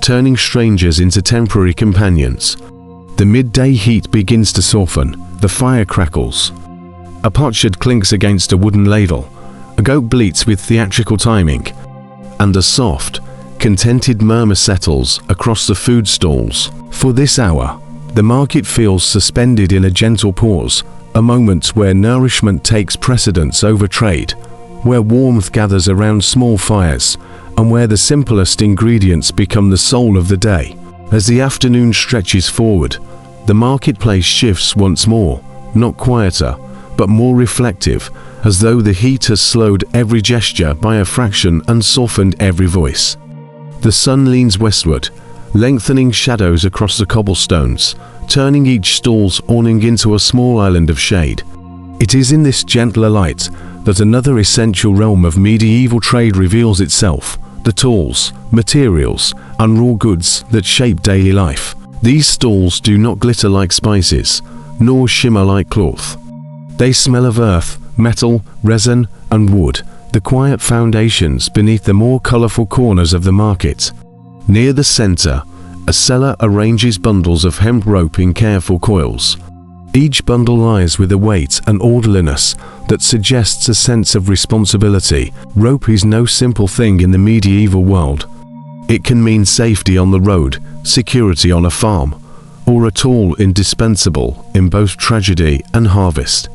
turning strangers into temporary companions. The midday heat begins to soften, the fire crackles. A potsherd clinks against a wooden ladle, a goat bleats with theatrical timing, and a soft, contented murmur settles across the food stalls. For this hour, the market feels suspended in a gentle pause, a moment where nourishment takes precedence over trade, where warmth gathers around small fires, and where the simplest ingredients become the soul of the day. As the afternoon stretches forward, the marketplace shifts once more, not quieter, but more reflective, as though the heat has slowed every gesture by a fraction and softened every voice. The sun leans westward, lengthening shadows across the cobblestones, turning each stall's awning into a small island of shade. It is in this gentler light that another essential realm of medieval trade reveals itself, the tools, materials, and raw goods that shape daily life. These stalls do not glitter like spices, nor shimmer like cloth. They smell of earth, metal, resin, and wood, the quiet foundations beneath the more colorful corners of the market. Near the center, a seller arranges bundles of hemp rope in careful coils. Each bundle lies with a weight and orderliness that suggests a sense of responsibility. Rope is no simple thing in the medieval world. It can mean safety on the road, security on a farm, or a tool indispensable in both tragedy and harvest.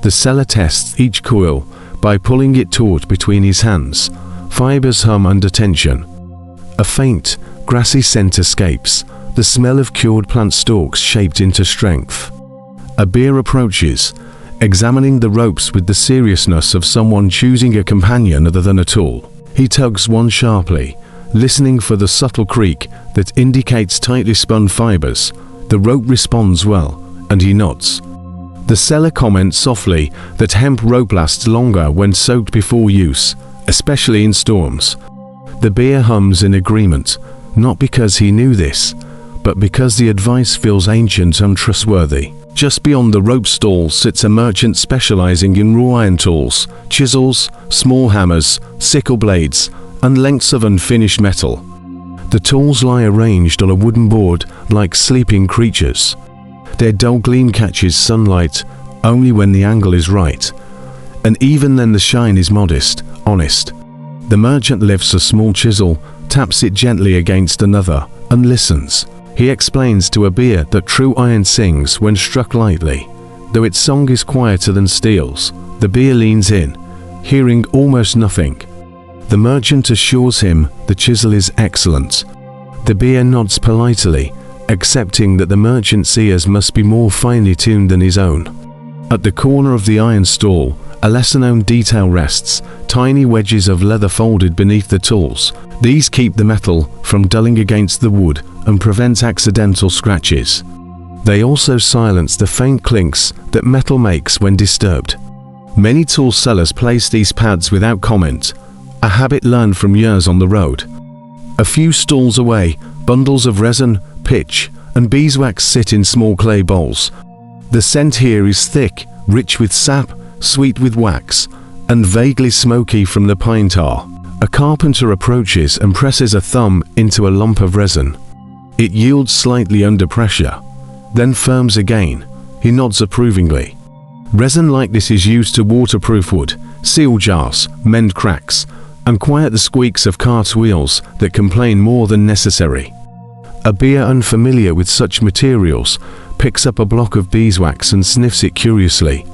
The seller tests each coil by pulling it taut between his hands. Fibers hum under tension. A faint, grassy scent escapes, the smell of cured plant stalks shaped into strength. A bear approaches, examining the ropes with the seriousness of someone choosing a companion other than a tool. He tugs one sharply, listening for the subtle creak that indicates tightly spun fibers. The rope responds well, and he nods. The seller comments softly that hemp rope lasts longer when soaked before use, especially in storms. The bear hums in agreement, not because he knew this, but because the advice feels ancient and trustworthy. Just beyond the rope stall sits a merchant specializing in raw iron tools, chisels, small hammers, sickle blades, and lengths of unfinished metal. The tools lie arranged on a wooden board like sleeping creatures. Their dull gleam catches sunlight only when the angle is right, and even then the shine is modest, honest. The merchant lifts a small chisel, taps it gently against another, and listens. He explains to a bear that true iron sings when struck lightly. Though its song is quieter than steel's, the bear leans in, hearing almost nothing. The merchant assures him the chisel is excellent. The bear nods politely, accepting that the merchant's ears must be more finely tuned than his own. At the corner of the iron stall, a lesser-known detail rests, tiny wedges of leather folded beneath the tools. These keep the metal from dulling against the wood and prevent accidental scratches. They also silence the faint clinks that metal makes when disturbed. Many tool sellers place these pads without comment, a habit learned from years on the road. A few stalls away, bundles of resin, pitch, and beeswax sit in small clay bowls. The scent here is thick, rich with sap, sweet with wax, and vaguely smoky from the pine tar. A carpenter approaches and presses a thumb into a lump of resin. It yields slightly under pressure, then firms again. He nods approvingly. Resin like this is used to waterproof wood, seal jars, mend cracks, and quiet the squeaks of cart wheels that complain more than necessary. A beer unfamiliar with such materials picks up a block of beeswax and sniffs it curiously.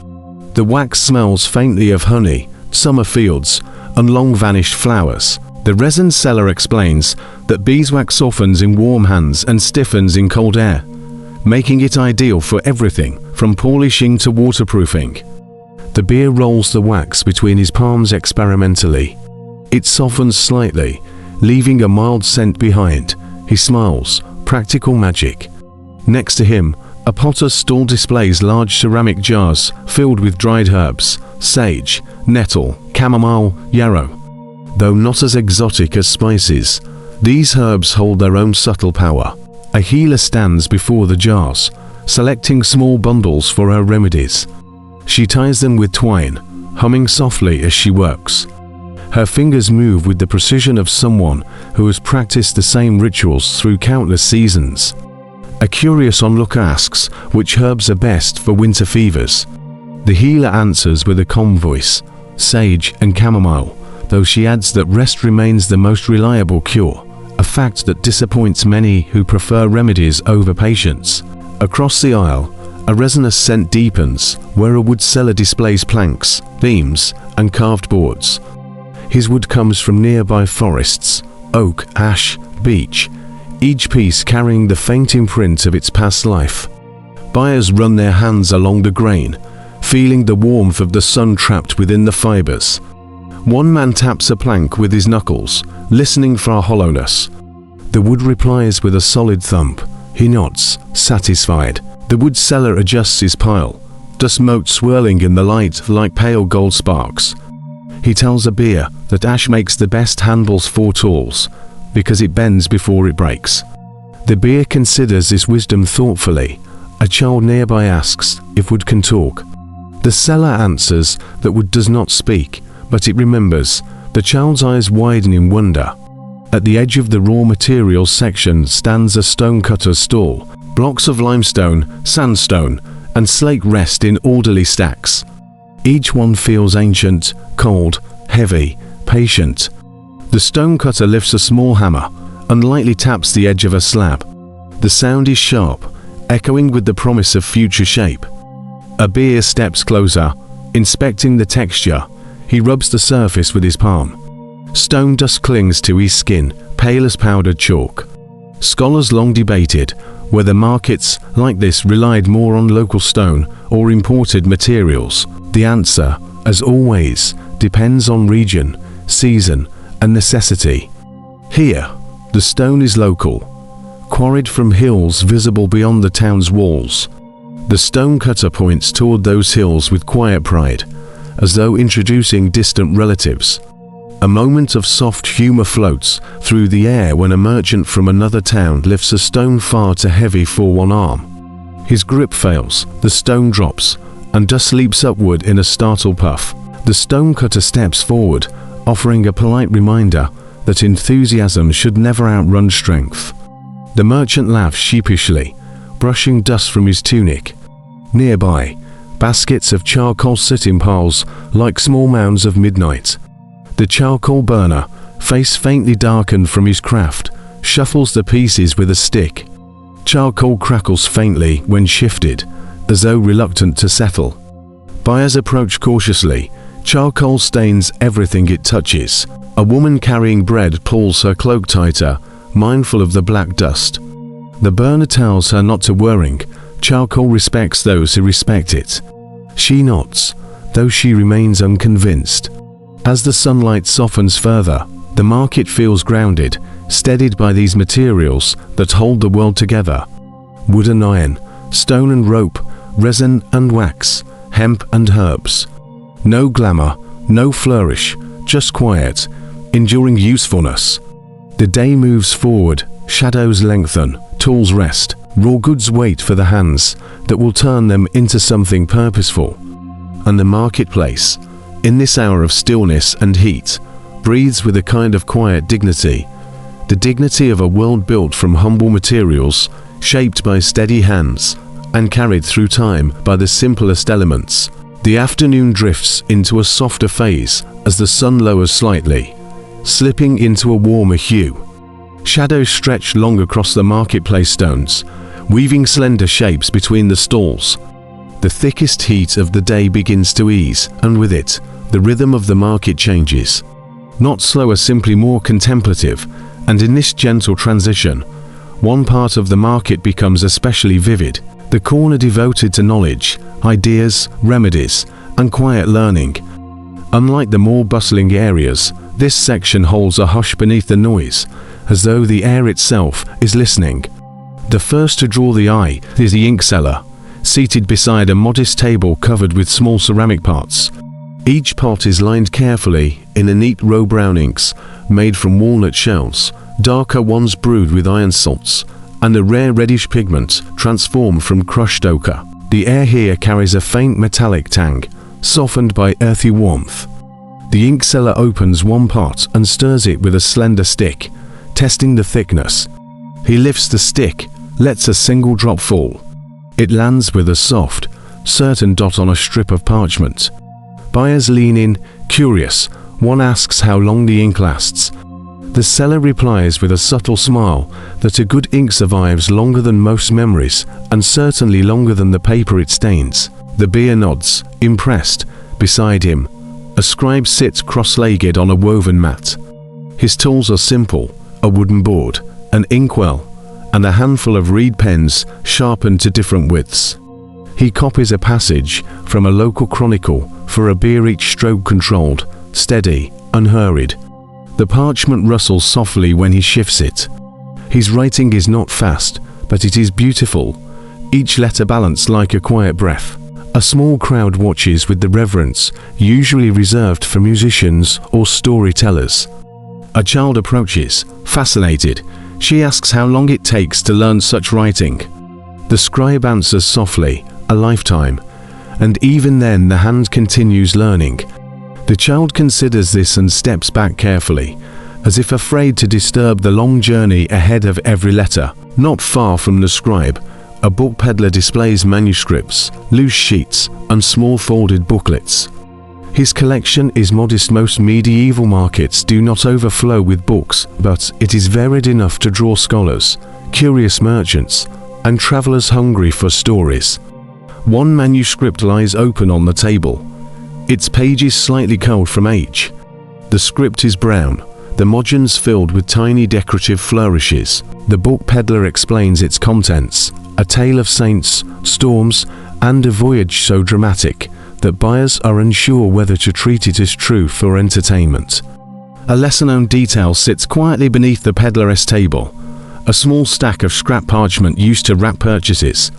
The wax smells faintly of honey, summer fields, and long-vanished flowers. The resin seller explains that beeswax softens in warm hands and stiffens in cold air, making it ideal for everything from polishing to waterproofing. The beer rolls the wax between his palms experimentally. It softens slightly, leaving a mild scent behind. He smiles, practical magic. Next to him, a potter's stall displays large ceramic jars filled with dried herbs, sage, nettle, chamomile, yarrow. Though not as exotic as spices, these herbs hold their own subtle power. A healer stands before the jars, selecting small bundles for her remedies. She ties them with twine, humming softly as she works. Her fingers move with the precision of someone who has practiced the same rituals through countless seasons. A curious onlooker asks which herbs are best for winter fevers. The healer answers with a calm voice, sage and chamomile, though she adds that rest remains the most reliable cure, a fact that disappoints many who prefer remedies over patience. Across the aisle, a resinous scent deepens where a wood seller displays planks, beams, and carved boards. His wood comes from nearby forests, oak, ash, beech, each piece carrying the faint imprint of its past life. Buyers run their hands along the grain, feeling the warmth of the sun trapped within the fibers. One man taps a plank with his knuckles, listening for a hollowness. The wood replies with a solid thump. He nods, satisfied. The wood seller adjusts his pile, dust motes swirling in the light like pale gold sparks. He tells a beer that ash makes the best handles for tools, because it bends before it breaks. The beer considers this wisdom thoughtfully. A child nearby asks if wood can talk. The seller answers that wood does not speak, but it remembers. The child's eyes widen in wonder. At the edge of the raw materials section stands a stonecutter's stall. Blocks of limestone, sandstone, and slate rest in orderly stacks. Each one feels ancient, cold, heavy, patient. The stonecutter lifts a small hammer and lightly taps the edge of a slab. The sound is sharp, echoing with the promise of future shape. A beer steps closer, inspecting the texture. He rubs the surface with his palm. Stone dust clings to his skin, pale as powdered chalk. Scholars long debated whether markets like this relied more on local stone or imported materials. The answer, as always, depends on region, season, and necessity. Here, the stone is local, quarried from hills visible beyond the town's walls. The stonecutter points toward those hills with quiet pride, as though introducing distant relatives. A moment of soft humor floats through the air when a merchant from another town lifts a stone far too heavy for one arm. His grip fails, the stone drops, and dust leaps upward in a startled puff. The stonecutter steps forward, offering a polite reminder that enthusiasm should never outrun strength. The merchant laughs sheepishly, brushing dust from his tunic. Nearby, baskets of charcoal sit in piles like small mounds of midnight. The charcoal burner, face faintly darkened from his craft, shuffles the pieces with a stick. Charcoal crackles faintly when shifted, as though reluctant to settle. Buyers approach cautiously. Charcoal stains everything it touches. A woman carrying bread pulls her cloak tighter, mindful of the black dust. The burner tells her not to worry. Charcoal respects those who respect it. She nods, though she remains unconvinced. As the sunlight softens further, the market feels grounded, steadied by these materials that hold the world together. Wood and iron, stone and rope, resin and wax, hemp and herbs. No glamour, no flourish, just quiet, enduring usefulness. The day moves forward, shadows lengthen, tools rest, raw goods wait for the hands that will turn them into something purposeful. And the marketplace, in this hour of stillness and heat, breathes with a kind of quiet dignity, the dignity of a world built from humble materials, shaped by steady hands, and carried through time by the simplest elements. The afternoon drifts into a softer phase as the sun lowers slightly, slipping into a warmer hue. Shadows stretch long across the marketplace stones, weaving slender shapes between the stalls. The thickest heat of the day begins to ease, and with it, the rhythm of the market changes. Not slower, simply more contemplative, and in this gentle transition, one part of the market becomes especially vivid, the corner devoted to knowledge, ideas, remedies, and quiet learning. Unlike the more bustling areas, this section holds a hush beneath the noise, as though the air itself is listening. The first to draw the eye is the ink seller, seated beside a modest table covered with small ceramic pots. Each pot is lined carefully in a neat row brown inks made from walnut shells, darker ones brewed with iron salts, and a rare reddish pigment transformed from crushed ochre. The air here carries a faint metallic tang, softened by earthy warmth. The ink seller opens one pot and stirs it with a slender stick, testing the thickness. He lifts the stick, lets a single drop fall. It lands with a soft, certain dot on a strip of parchment. Buyers lean in, curious. One asks how long the ink lasts. The seller replies with a subtle smile that a good ink survives longer than most memories, and certainly longer than the paper it stains. The buyer nods, impressed. Beside him, a scribe sits cross-legged on a woven mat. His tools are simple, a wooden board, an inkwell, and a handful of reed pens sharpened to different widths. He copies a passage from a local chronicle for a beer, each stroke controlled, steady, unhurried. The parchment rustles softly when he shifts it. His writing is not fast, but it is beautiful, each letter balanced like a quiet breath. A small crowd watches with the reverence usually reserved for musicians or storytellers. A child approaches, fascinated. She asks how long it takes to learn such writing. The scribe answers softly, a lifetime, and even then the hand continues learning. The child considers this and steps back carefully, as if afraid to disturb the long journey ahead of every letter. Not far from the scribe, a book peddler displays manuscripts, loose sheets, and small folded booklets. His collection is modest. Most medieval markets do not overflow with books, but it is varied enough to draw scholars, curious merchants, and travelers hungry for stories. One manuscript lies open on the table, its pages slightly curled from age. The script is brown, the margins filled with tiny decorative flourishes. The book peddler explains its contents, a tale of saints, storms, and a voyage so dramatic that buyers are unsure whether to treat it as truth or entertainment. A lesser-known detail sits quietly beneath the peddler's table, a small stack of scrap parchment used to wrap purchases.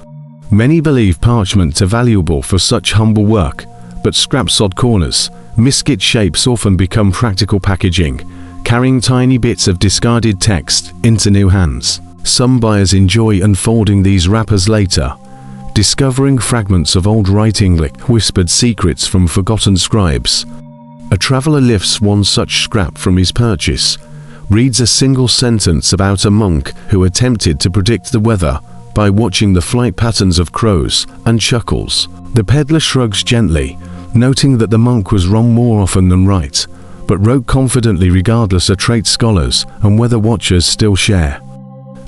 Many believe parchment are valuable for such humble work, but scraps odd corners, misfit shapes often become practical packaging, carrying tiny bits of discarded text into new hands. Some buyers enjoy unfolding these wrappers later, discovering fragments of old writing like whispered secrets from forgotten scribes. A traveler lifts one such scrap from his purchase, reads a single sentence about a monk who attempted to predict the weather by watching the flight patterns of crows, and chuckles. The peddler shrugs gently, noting that the monk was wrong more often than right, but wrote confidently regardless, a trait scholars and weather watchers still share.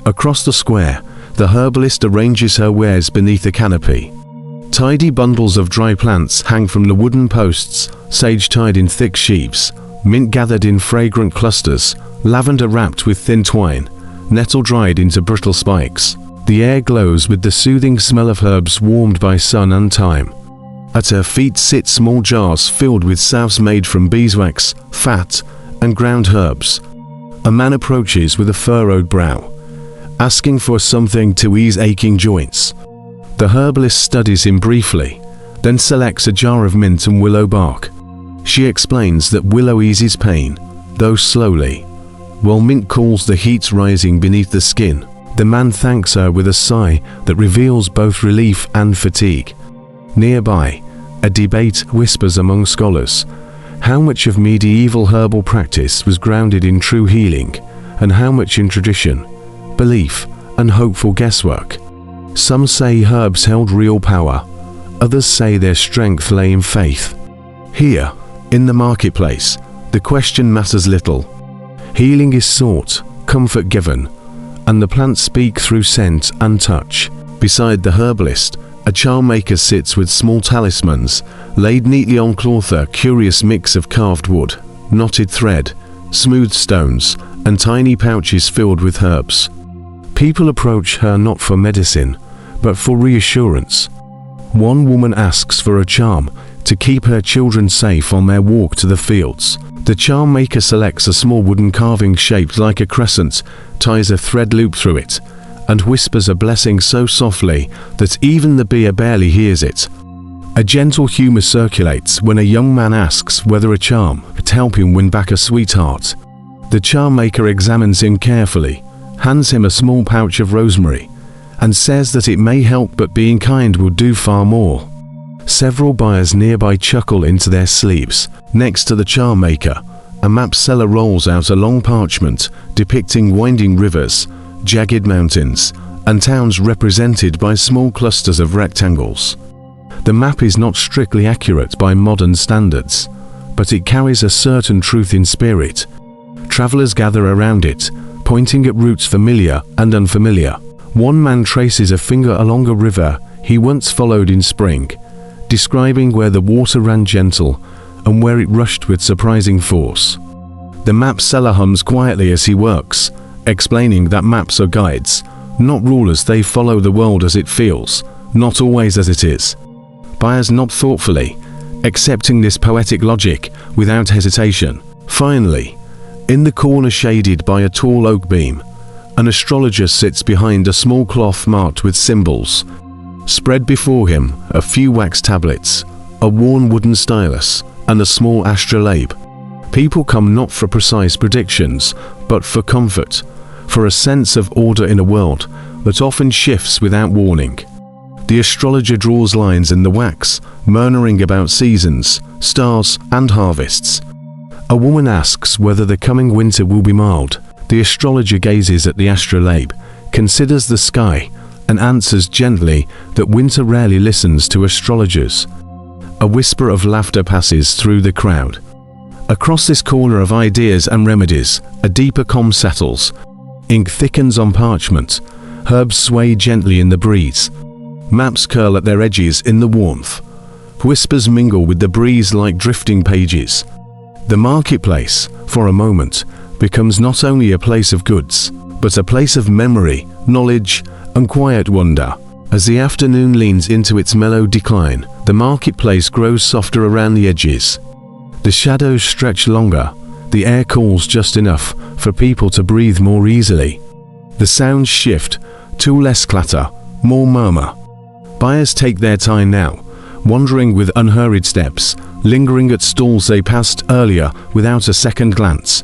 Across the square, the herbalist arranges her wares beneath a canopy. Tidy bundles of dry plants hang from the wooden posts, sage tied in thick sheaves, mint gathered in fragrant clusters, lavender wrapped with thin twine, nettle dried into brittle spikes. The air glows with the soothing smell of herbs warmed by sun and time. At her feet sit small jars filled with salves made from beeswax, fat, and ground herbs. A man approaches with a furrowed brow, asking for something to ease aching joints. The herbalist studies him briefly, then selects a jar of mint and willow bark. She explains that willow eases pain, though slowly, while mint cools the heat rising beneath the skin. The man thanks her with a sigh that reveals both relief and fatigue. Nearby, a debate whispers among scholars. How much of medieval herbal practice was grounded in true healing, and how much in tradition, belief, and hopeful guesswork? Some say herbs held real power, others say their strength lay in faith. Here, in the marketplace, the question matters little. Healing is sought, comfort given, and the plants speak through scent and touch. Beside the herbalist, a charm maker sits with small talismans, laid neatly on cloth, a curious mix of carved wood, knotted thread, smooth stones, and tiny pouches filled with herbs. People approach her not for medicine, but for reassurance. One woman asks for a charm to keep her children safe on their walk to the fields. The charm maker selects a small wooden carving shaped like a crescent, ties a thread loop through it, and whispers a blessing so softly that even the bee barely hears it. A gentle humor circulates when a young man asks whether a charm could help him win back a sweetheart. The charm maker examines him carefully, hands him a small pouch of rosemary, and says that it may help, but being kind will do far more. Several buyers nearby chuckle into their sleeves. Next to the charm maker, a map seller rolls out a long parchment depicting winding rivers, jagged mountains, and towns represented by small clusters of rectangles. The map is not strictly accurate by modern standards, but it carries a certain truth in spirit. Travelers gather around it, pointing at routes familiar and unfamiliar. One man traces a finger along a river he once followed in spring, describing where the water ran gentle and where it rushed with surprising force. The map seller hums quietly as he works, explaining that maps are guides, not rulers. They follow the world as it feels, not always as it is. Buyers nod thoughtfully, accepting this poetic logic without hesitation. Finally, in the corner shaded by a tall oak beam, an astrologer sits behind a small cloth marked with symbols. Spread before him a few wax tablets, a worn wooden stylus, and a small astrolabe. People come not for precise predictions, but for comfort, for a sense of order in a world that often shifts without warning. The astrologer draws lines in the wax, murmuring about seasons, stars, and harvests. A woman asks whether the coming winter will be mild. The astrologer gazes at the astrolabe, considers the sky, and answers gently that winter rarely listens to astrologers. A whisper of laughter passes through the crowd. Across this corner of ideas and remedies, a deeper calm settles. Ink thickens on parchment, herbs sway gently in the breeze. Maps curl at their edges in the warmth. Whispers mingle with the breeze like drifting pages. The marketplace, for a moment, becomes not only a place of goods, but a place of memory, knowledge, and quiet wonder. As the afternoon leans into its mellow decline, the marketplace grows softer around the edges. The shadows stretch longer, the air cools just enough for people to breathe more easily. The sounds shift to less clatter, more murmur. Buyers take their time now, wandering with unhurried steps, lingering at stalls they passed earlier without a second glance.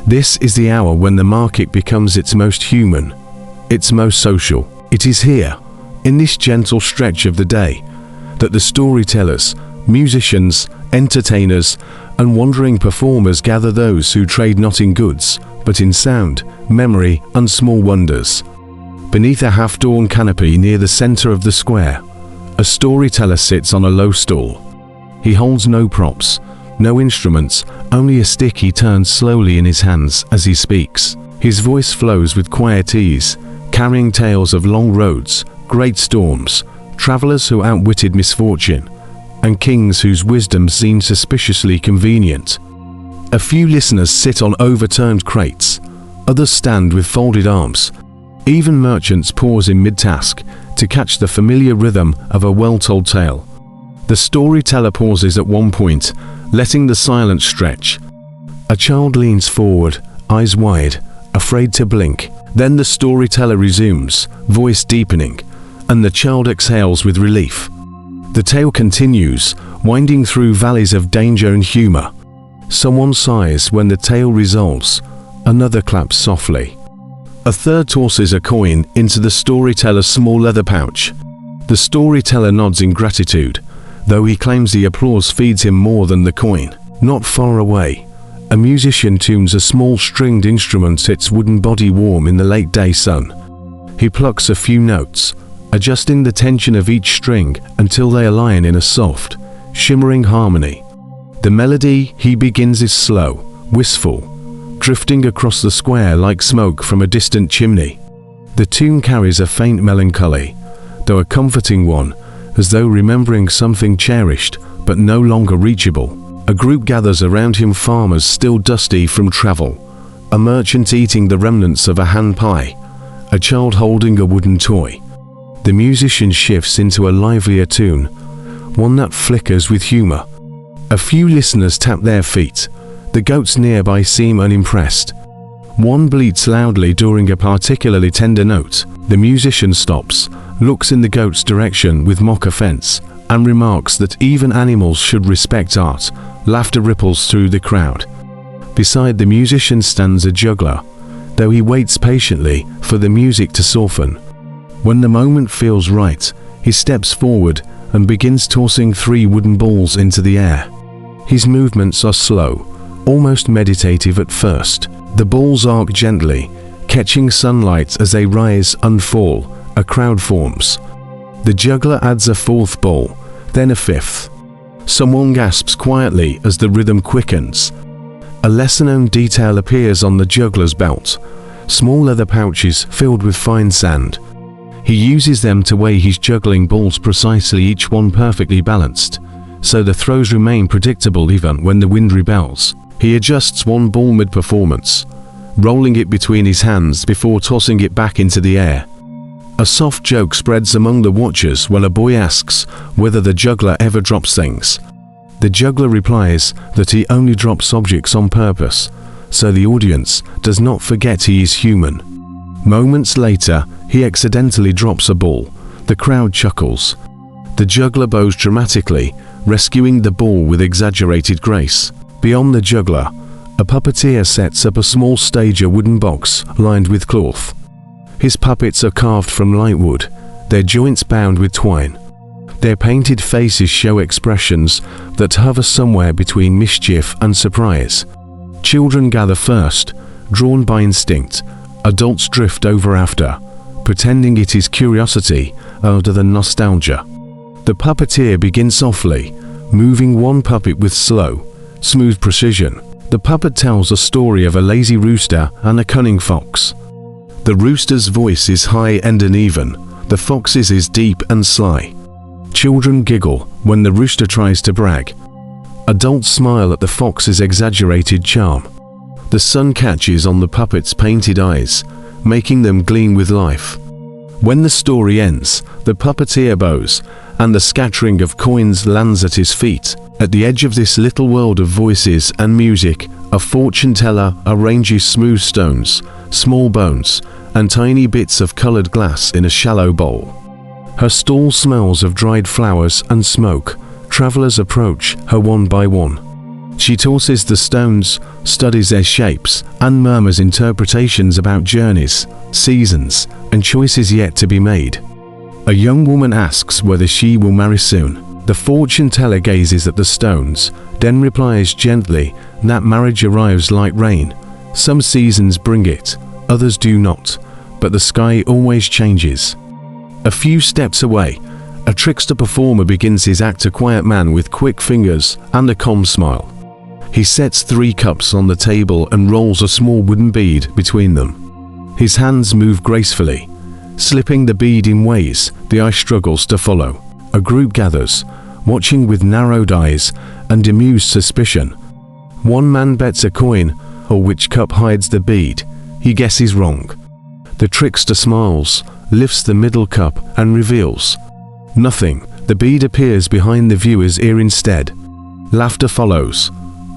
This is the hour when the market becomes its most human, its most social. It is here, in this gentle stretch of the day, that the storytellers, musicians, entertainers, and wandering performers gather, those who trade not in goods, but in sound, memory, and small wonders. Beneath a half-drawn canopy near the center of the square, a storyteller sits on a low stool. He holds no props, no instruments, only a stick he turns slowly in his hands as he speaks. His voice flows with quiet ease, carrying tales of long roads, great storms, travelers who outwitted misfortune, and kings whose wisdom seemed suspiciously convenient. A few listeners sit on overturned crates, others stand with folded arms. Even merchants pause in mid-task to catch the familiar rhythm of a well-told tale. The storyteller pauses at one point, letting the silence stretch. A child leans forward, eyes wide, afraid to blink. Then the storyteller resumes, voice deepening, and the child exhales with relief. The tale continues, winding through valleys of danger and humor. Someone sighs when the tale resolves, another claps softly. A third tosses a coin into the storyteller's small leather pouch. The storyteller nods in gratitude, though he claims the applause feeds him more than the coin. Not far away, a musician tunes a small stringed instrument, its wooden body warm in the late day sun. He plucks a few notes, adjusting the tension of each string until they align in a soft, shimmering harmony. The melody he begins is slow, wistful, drifting across the square like smoke from a distant chimney. The tune carries a faint melancholy, though a comforting one, as though remembering something cherished but no longer reachable. A group gathers around him, farmers still dusty from travel, a merchant eating the remnants of a hand pie, a child holding a wooden toy. The musician shifts into a livelier tune, one that flickers with humor. A few listeners tap their feet. The goats nearby seem unimpressed. One bleats loudly during a particularly tender note. The musician stops, looks in the goat's direction with mock offense, and remarks that even animals should respect art. Laughter ripples through the crowd. Beside the musician stands a juggler, though he waits patiently for the music to soften. When the moment feels right, he steps forward and begins tossing 3 wooden balls into the air. His movements are slow, almost meditative at first. The balls arc gently, catching sunlight as they rise and fall. A crowd forms. The juggler adds a 4th ball, then a 5th. Someone gasps quietly as the rhythm quickens. A lesser-known detail appears on the juggler's belt, small leather pouches filled with fine sand. He uses them to weigh his juggling balls precisely, each one perfectly balanced, so the throws remain predictable even when the wind rebels. He adjusts one ball mid-performance, rolling it between his hands before tossing it back into the air. A soft joke spreads among the watchers when a boy asks whether the juggler ever drops things. The juggler replies that he only drops objects on purpose, so the audience does not forget he is human. Moments later, he accidentally drops a ball. The crowd chuckles. The juggler bows dramatically, rescuing the ball with exaggerated grace. Beyond the juggler, a puppeteer sets up a small stage, a wooden box lined with cloth. His puppets are carved from light wood, their joints bound with twine. Their painted faces show expressions that hover somewhere between mischief and surprise. Children gather first, drawn by instinct. Adults drift over after, pretending it is curiosity other than nostalgia. The puppeteer begins softly, moving one puppet with slow, smooth precision. The puppet tells a story of a lazy rooster and a cunning fox. The rooster's voice is high and uneven, the fox's is deep and sly. Children giggle when the rooster tries to brag. Adults smile at the fox's exaggerated charm. The sun catches on the puppet's painted eyes, making them gleam with life. When the story ends, the puppeteer bows, and the scattering of coins lands at his feet. At the edge of this little world of voices and music, a fortune teller arranges smooth stones, small bones, and tiny bits of colored glass in a shallow bowl. Her stall smells of dried flowers and smoke. Travelers approach her one by one. She tosses the stones, studies their shapes, and murmurs interpretations about journeys, seasons, and choices yet to be made. A young woman asks whether she will marry soon. The fortune teller gazes at the stones, then replies gently that marriage arrives like rain. Some seasons bring it, others do not, but the sky always changes. A few steps away, a trickster performer begins his act, a quiet man with quick fingers and a calm smile. He sets 3 cups on the table and rolls a small wooden bead between them. His hands move gracefully, slipping the bead in ways the eye struggles to follow. A group gathers, watching with narrowed eyes and amused suspicion. One man bets a coin on which cup hides the bead. He guesses wrong. The trickster smiles, lifts the middle cup and reveals nothing. The bead appears behind the viewer's ear instead. Laughter follows.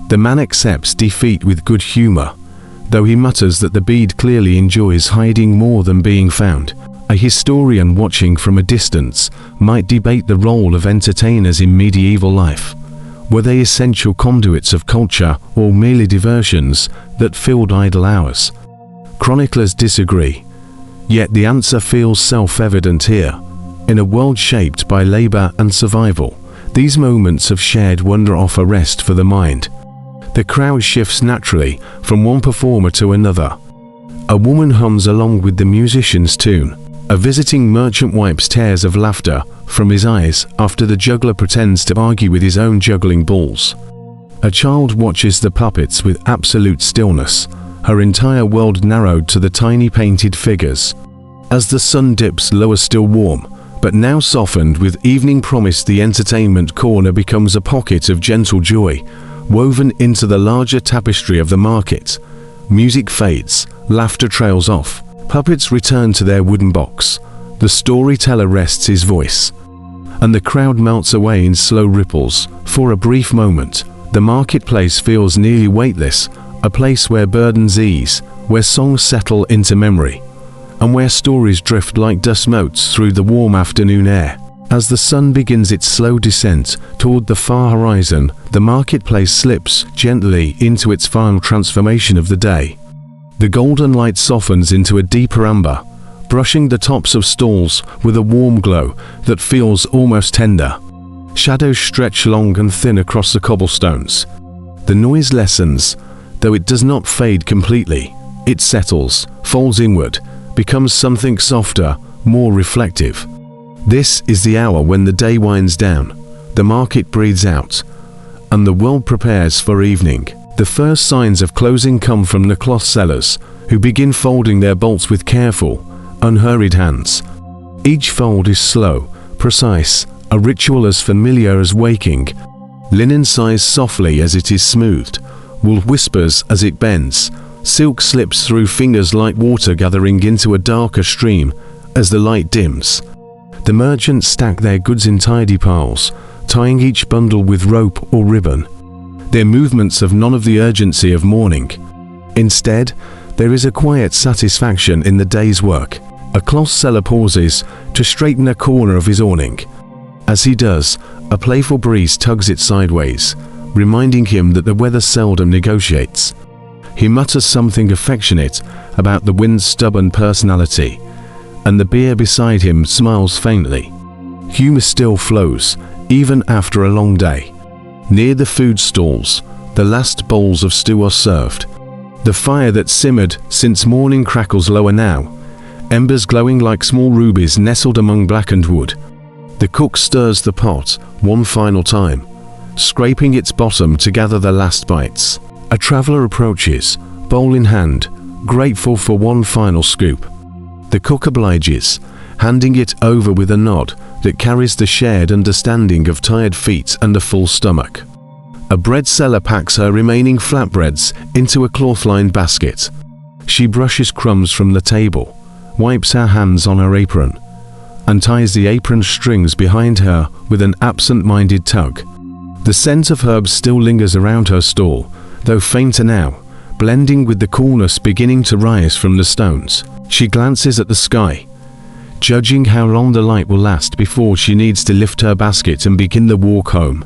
The man accepts defeat with good humor, though he mutters that the bead clearly enjoys hiding more than being found. A historian watching from a distance might debate the role of entertainers in medieval life. Were they essential conduits of culture or merely diversions that filled idle hours? Chroniclers disagree, yet the answer feels self-evident here. In a world shaped by labor and survival, these moments of shared wonder offer rest for the mind. The crowd shifts naturally from one performer to another. A woman hums along with the musician's tune. A visiting merchant wipes tears of laughter from his eyes after the juggler pretends to argue with his own juggling balls. A child watches the puppets with absolute stillness, her entire world narrowed to the tiny painted figures. As the sun dips lower, still warm, but now softened with evening promise, the entertainment corner becomes a pocket of gentle joy, woven into the larger tapestry of the market. Music fades, laughter trails off, puppets return to their wooden box, the storyteller rests his voice, and the crowd melts away in slow ripples. For a brief moment, the marketplace feels nearly weightless, a place where burdens ease, where songs settle into memory, and where stories drift like dust motes through the warm afternoon air. As the sun begins its slow descent toward the far horizon, the marketplace slips gently into its final transformation of the day. The golden light softens into a deeper amber, brushing the tops of stalls with a warm glow that feels almost tender. Shadows stretch long and thin across the cobblestones. The noise lessens, though it does not fade completely. It settles, folds inward, becomes something softer, more reflective. This is the hour when the day winds down, the market breathes out, and the world prepares for evening. The first signs of closing come from the cloth sellers, who begin folding their bolts with careful, unhurried hands. Each fold is slow, precise, a ritual as familiar as waking. Linen sighs softly as it is smoothed, wool whispers as it bends, silk slips through fingers like water gathering into a darker stream as the light dims. The merchants stack their goods in tidy piles, tying each bundle with rope or ribbon. Their movements have none of the urgency of morning. Instead, there is a quiet satisfaction in the day's work. A cloth seller pauses to straighten a corner of his awning. As he does, a playful breeze tugs it sideways, reminding him that the weather seldom negotiates. He mutters something affectionate about the wind's stubborn personality, and the beer beside him smiles faintly. Humor still flows, even after a long day. Near the food stalls, the last bowls of stew are served. The fire that simmered since morning crackles lower now, embers glowing like small rubies nestled among blackened wood. The cook stirs the pot one final time, scraping its bottom to gather the last bites. A traveler approaches, bowl in hand, grateful for one final scoop. The cook obliges, handing it over with a nod that carries the shared understanding of tired feet and a full stomach. A bread seller packs her remaining flatbreads into a cloth-lined basket. She brushes crumbs from the table, wipes her hands on her apron, and ties the apron strings behind her with an absent-minded tug. The scent of herbs still lingers around her stall, though fainter now, blending with the coolness beginning to rise from the stones. She glances at the sky, judging how long the light will last before she needs to lift her basket and begin the walk home.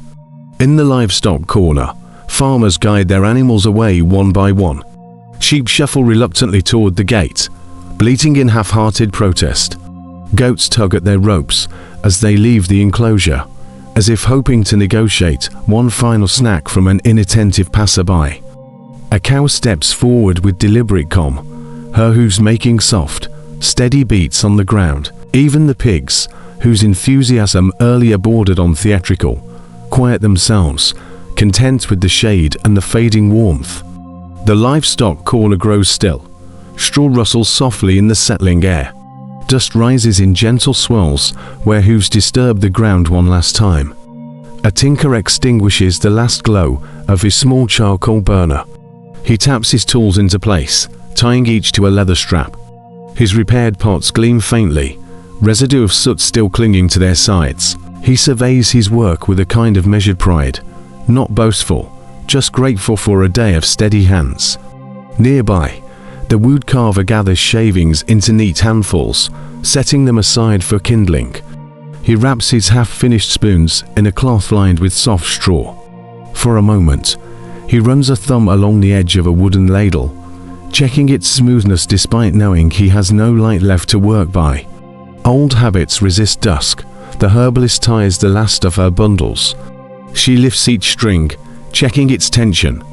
In the livestock corner, farmers guide their animals away one by one. Sheep shuffle reluctantly toward the gate, bleating in half-hearted protest. Goats tug at their ropes as they leave the enclosure, as if hoping to negotiate one final snack from an inattentive passerby. A cow steps forward with deliberate calm, her hooves making soft, steady beats on the ground. Even the pigs, whose enthusiasm earlier bordered on theatrical, quiet themselves, content with the shade and the fading warmth. The livestock corner grows still. Straw rustles softly in the settling air. Dust rises in gentle swirls where hooves disturb the ground one last time. A tinker extinguishes the last glow of his small charcoal burner. He taps his tools into place, tying each to a leather strap. His repaired pots gleam faintly, residue of soot still clinging to their sides. He surveys his work with a kind of measured pride, not boastful, just grateful for a day of steady hands. Nearby, the wood carver gathers shavings into neat handfuls, setting them aside for kindling. He wraps his half-finished spoons in a cloth lined with soft straw. For a moment, he runs a thumb along the edge of a wooden ladle, checking its smoothness despite knowing he has no light left to work by. Old habits resist dusk. The herbalist ties the last of her bundles. She lifts each string, checking its tension,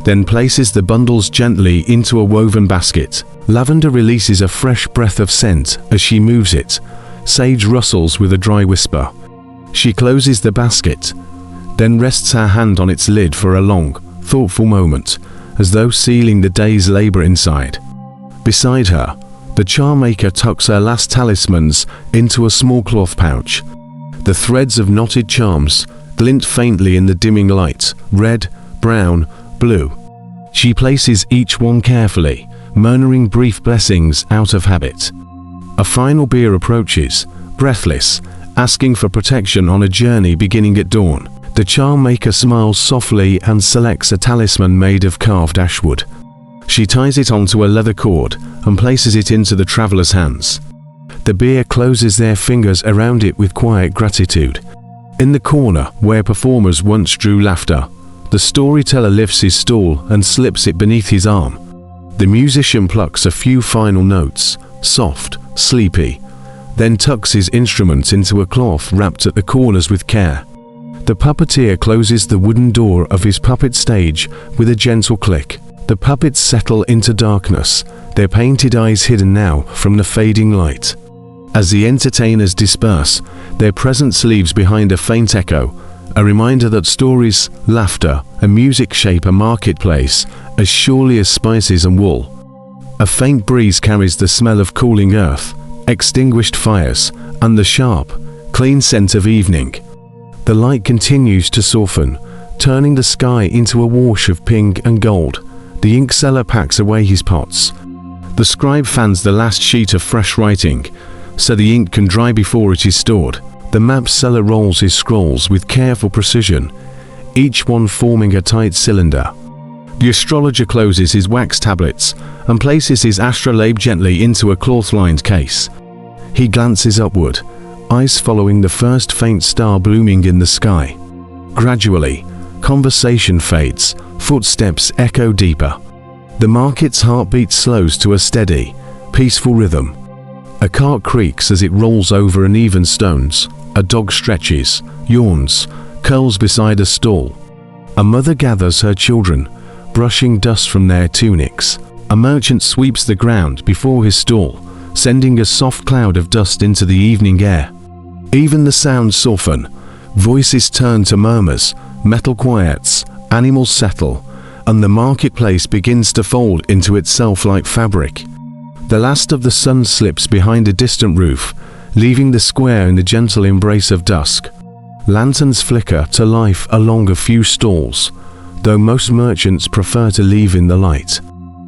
then places the bundles gently into a woven basket. Lavender releases a fresh breath of scent as she moves it. Sage rustles with a dry whisper. She closes the basket, then rests her hand on its lid for a long, thoughtful moment, as though sealing the day's labor inside. Beside her, the charm maker tucks her last talismans into a small cloth pouch. The threads of knotted charms glint faintly in the dimming light, red, brown, blue. She places each one carefully, murmuring brief blessings out of habit. A final bier approaches, breathless, asking for protection on a journey beginning at dawn. The charm maker smiles softly and selects a talisman made of carved ashwood. She ties it onto a leather cord and places it into the traveler's hands. The bier closes their fingers around it with quiet gratitude. In the corner, where performers once drew laughter, the storyteller lifts his stool and slips it beneath his arm. The musician plucks a few final notes, soft, sleepy, then tucks his instrument into a cloth wrapped at the corners with care. The puppeteer closes the wooden door of his puppet stage with a gentle click. The puppets settle into darkness, their painted eyes hidden now from the fading light. As the entertainers disperse, their presence leaves behind a faint echo, a reminder that stories, laughter, and music shape a marketplace as surely as spices and wool. A faint breeze carries the smell of cooling earth, extinguished fires, and the sharp, clean scent of evening. The light continues to soften, turning the sky into a wash of pink and gold. The ink seller packs away his pots. The scribe fans the last sheet of fresh writing, so the ink can dry before it is stored. The map seller rolls his scrolls with careful precision, each one forming a tight cylinder. The astrologer closes his wax tablets and places his astrolabe gently into a cloth-lined case. He glances upward, eyes following the first faint star blooming in the sky. Gradually, conversation fades, footsteps echo deeper. The market's heartbeat slows to a steady, peaceful rhythm. A cart creaks as it rolls over uneven stones. A dog stretches, yawns, curls beside a stall. A mother gathers her children, brushing dust from their tunics. A merchant sweeps the ground before his stall, sending a soft cloud of dust into the evening air. Even the sounds soften, voices turn to murmurs, metal quiets, animals settle, and the marketplace begins to fold into itself like fabric. The last of the sun slips behind a distant roof, leaving the square in the gentle embrace of dusk. Lanterns flicker to life along a few stalls, though most merchants prefer to leave in the light.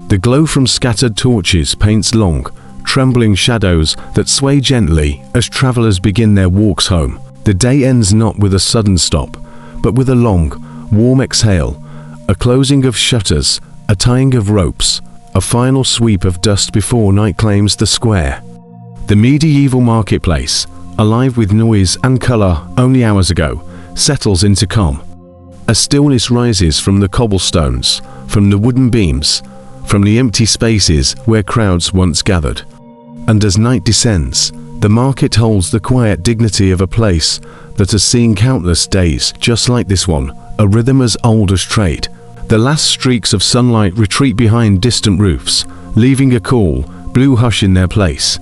The glow from scattered torches paints long, trembling shadows that sway gently as travelers begin their walks home. The day ends not with a sudden stop, but with a long, warm exhale, a closing of shutters, a tying of ropes, a final sweep of dust before night claims the square. The medieval marketplace, alive with noise and color only hours ago, settles into calm. A stillness rises from the cobblestones, from the wooden beams, from the empty spaces where crowds once gathered. And as night descends, the market holds the quiet dignity of a place that has seen countless days just like this one, a rhythm as old as trade. The last streaks of sunlight retreat behind distant roofs, leaving a cool, blue hush in their place.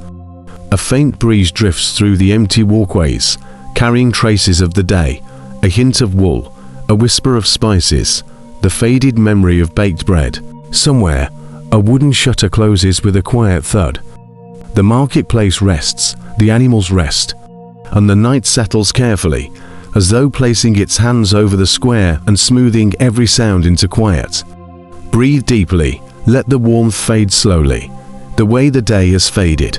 A faint breeze drifts through the empty walkways, carrying traces of the day, a hint of wool, a whisper of spices, the faded memory of baked bread. Somewhere, a wooden shutter closes with a quiet thud. The marketplace rests, the animals rest, and the night settles carefully, as though placing its hands over the square and smoothing every sound into quiet. Breathe deeply, let the warmth fade slowly, the way the day has faded.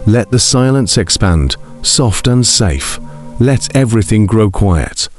Let the silence expand, soft and safe. Let everything grow quiet.